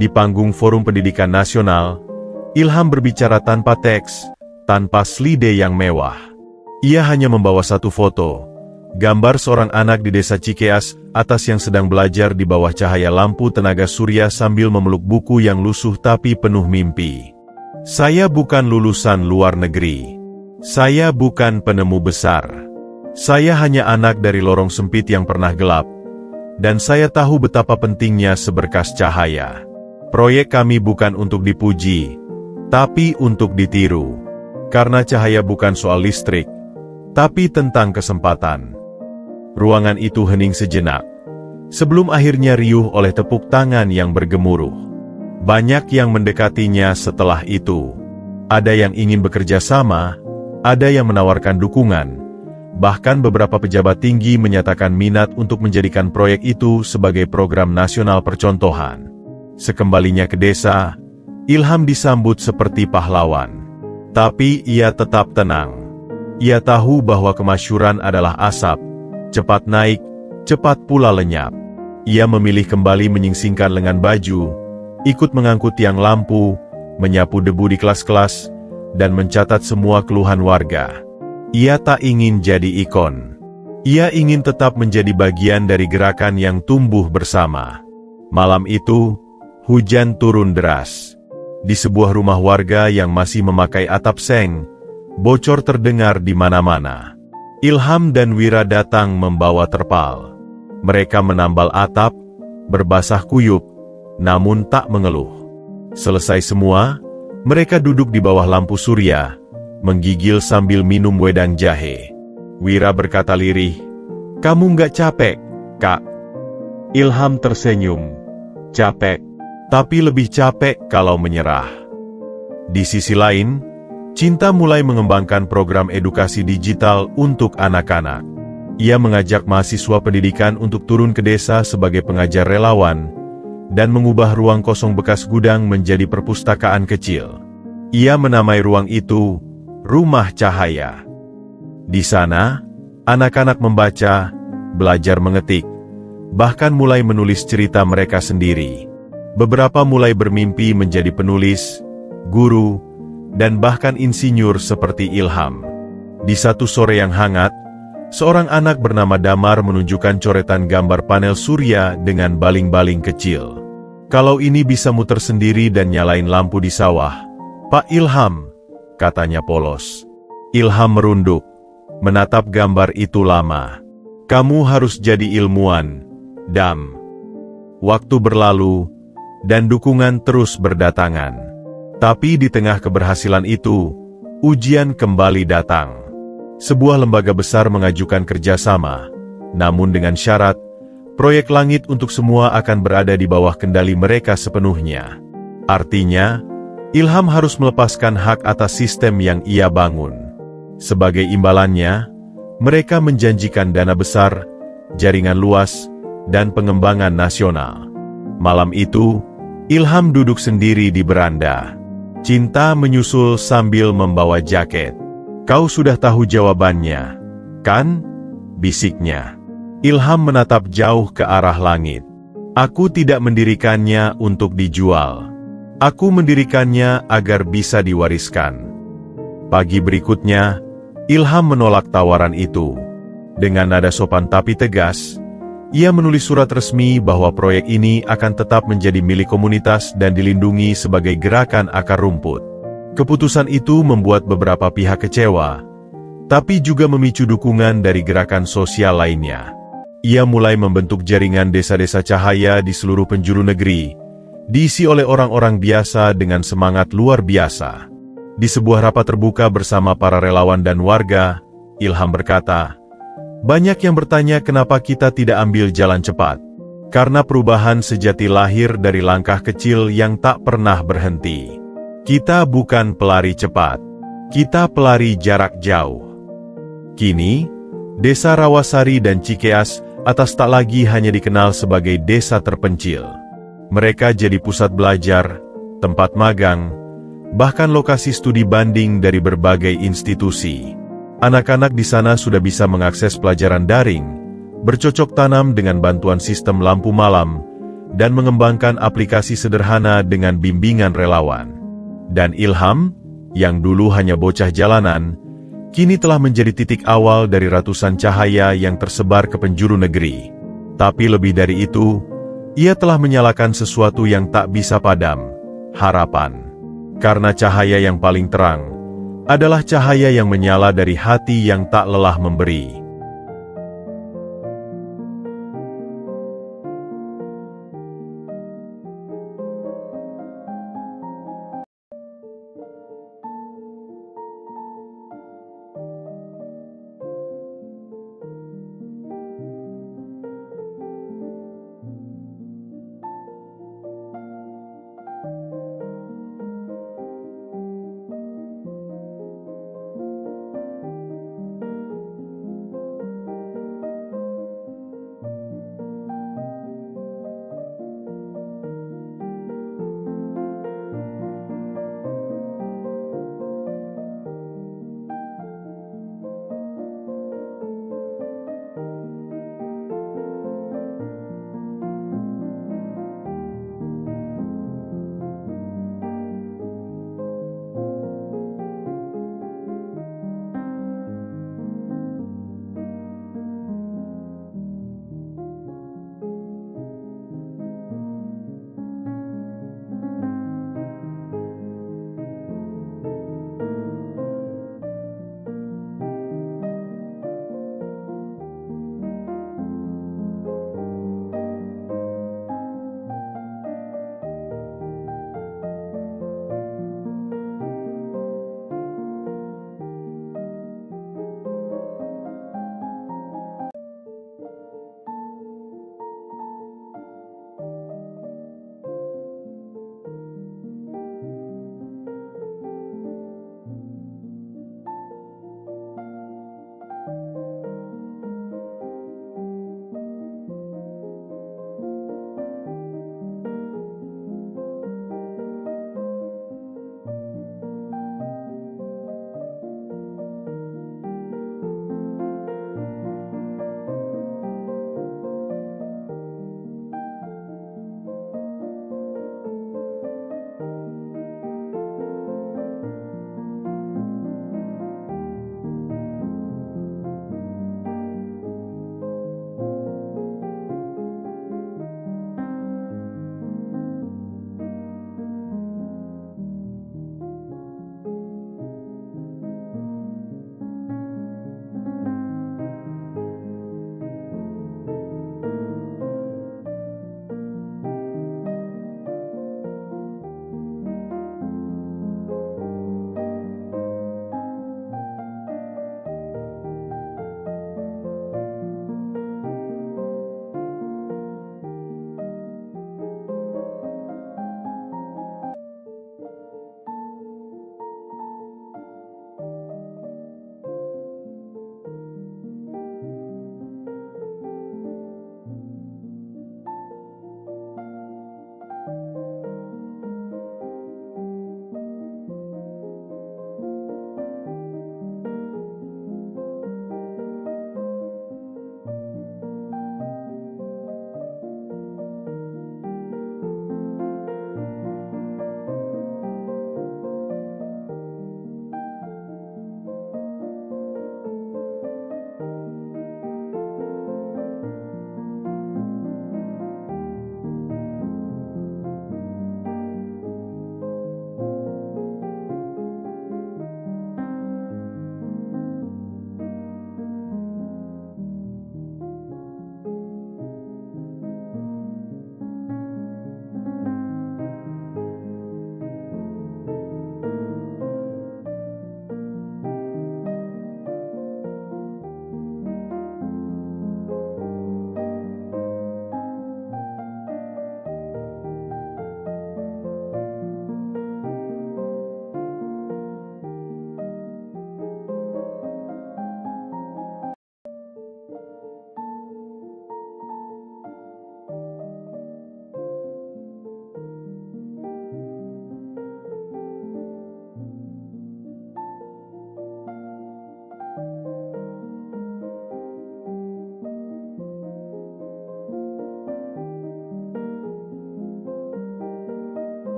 Di panggung Forum Pendidikan Nasional, Ilham berbicara tanpa teks, tanpa slide yang mewah. Ia hanya membawa satu foto, gambar seorang anak di desa Cikeas atas yang sedang belajar di bawah cahaya lampu tenaga surya sambil memeluk buku yang lusuh tapi penuh mimpi. Saya bukan lulusan luar negeri. Saya bukan penemu besar. Saya hanya anak dari lorong sempit yang pernah gelap. Dan saya tahu betapa pentingnya seberkas cahaya. Proyek kami bukan untuk dipuji, tapi untuk ditiru. Karena cahaya bukan soal listrik, tapi tentang kesempatan. Ruangan itu hening sejenak, sebelum akhirnya riuh oleh tepuk tangan yang bergemuruh. Banyak yang mendekatinya setelah itu. Ada yang ingin bekerja sama, ada yang menawarkan dukungan. Bahkan beberapa pejabat tinggi menyatakan minat untuk menjadikan proyek itu sebagai program nasional percontohan. Sekembalinya ke desa, Ilham disambut seperti pahlawan. Tapi ia tetap tenang. Ia tahu bahwa kemasyhuran adalah asap, cepat naik, cepat pula lenyap. Ia memilih kembali menyingsingkan lengan baju, ikut mengangkut tiang lampu, menyapu debu di kelas-kelas, dan mencatat semua keluhan warga. Ia tak ingin jadi ikon. Ia ingin tetap menjadi bagian dari gerakan yang tumbuh bersama. Malam itu, hujan turun deras. Di sebuah rumah warga yang masih memakai atap seng, bocor terdengar di mana-mana. Ilham dan Wira datang membawa terpal. Mereka menambal atap, berbasah kuyup, namun tak mengeluh. Selesai semua, mereka duduk di bawah lampu surya, menggigil sambil minum wedang jahe. Wira berkata lirih, "Kamu nggak capek, Kak?" Ilham tersenyum, "Capek, tapi lebih capek kalau menyerah." Di sisi lain, Cinta mulai mengembangkan program edukasi digital untuk anak-anak. Ia mengajak mahasiswa pendidikan untuk turun ke desa sebagai pengajar relawan, dan mengubah ruang kosong bekas gudang menjadi perpustakaan kecil. Ia menamai ruang itu Rumah Cahaya. Di sana, anak-anak membaca, belajar mengetik, bahkan mulai menulis cerita mereka sendiri. Beberapa mulai bermimpi menjadi penulis, guru, dan bahkan insinyur seperti Ilham. Di satu sore yang hangat, Seorang anak bernama Damar menunjukkan coretan gambar panel surya dengan baling-baling kecil. Kalau ini bisa muter sendiri dan nyalain lampu di sawah, Pak Ilham, katanya polos. Ilham merunduk, menatap gambar itu lama. Kamu harus jadi ilmuwan, Dam. Waktu berlalu, dan dukungan terus berdatangan. Tapi di tengah keberhasilan itu, ujian kembali datang. Sebuah lembaga besar mengajukan kerjasama, namun dengan syarat, proyek langit untuk semua akan berada di bawah kendali mereka sepenuhnya. Artinya, Ilham harus melepaskan hak atas sistem yang ia bangun. Sebagai imbalannya, mereka menjanjikan dana besar, jaringan luas, dan pengembangan nasional. Malam itu, Ilham duduk sendiri di beranda. Cinta menyusul sambil membawa jaket. Kau sudah tahu jawabannya, kan? Bisiknya. Ilham menatap jauh ke arah langit. Aku tidak mendirikannya untuk dijual. Aku mendirikannya agar bisa diwariskan. Pagi berikutnya, Ilham menolak tawaran itu. Dengan nada sopan tapi tegas, ia menulis surat resmi bahwa proyek ini akan tetap menjadi milik komunitas dan dilindungi sebagai gerakan akar rumput. Keputusan itu membuat beberapa pihak kecewa, tapi juga memicu dukungan dari gerakan sosial lainnya. Ia mulai membentuk jaringan desa-desa cahaya di seluruh penjuru negeri, diisi oleh orang-orang biasa dengan semangat luar biasa. Di sebuah rapat terbuka bersama para relawan dan warga, Ilham berkata, "Banyak yang bertanya kenapa kita tidak ambil jalan cepat. Karena perubahan sejati lahir dari langkah kecil yang tak pernah berhenti. Kita bukan pelari cepat, kita pelari jarak jauh." Kini, Desa Rawasari dan Cikeas atas tak lagi hanya dikenal sebagai desa terpencil. Mereka jadi pusat belajar, tempat magang, bahkan lokasi studi banding dari berbagai institusi. Anak-anak di sana sudah bisa mengakses pelajaran daring, bercocok tanam dengan bantuan sistem lampu malam, dan mengembangkan aplikasi sederhana dengan bimbingan relawan. Dan Ilham, yang dulu hanya bocah jalanan, kini telah menjadi titik awal dari ratusan cahaya yang tersebar ke penjuru negeri. Tapi lebih dari itu, ia telah menyalakan sesuatu yang tak bisa padam, harapan. Karena cahaya yang paling terang adalah cahaya yang menyala dari hati yang tak lelah memberi.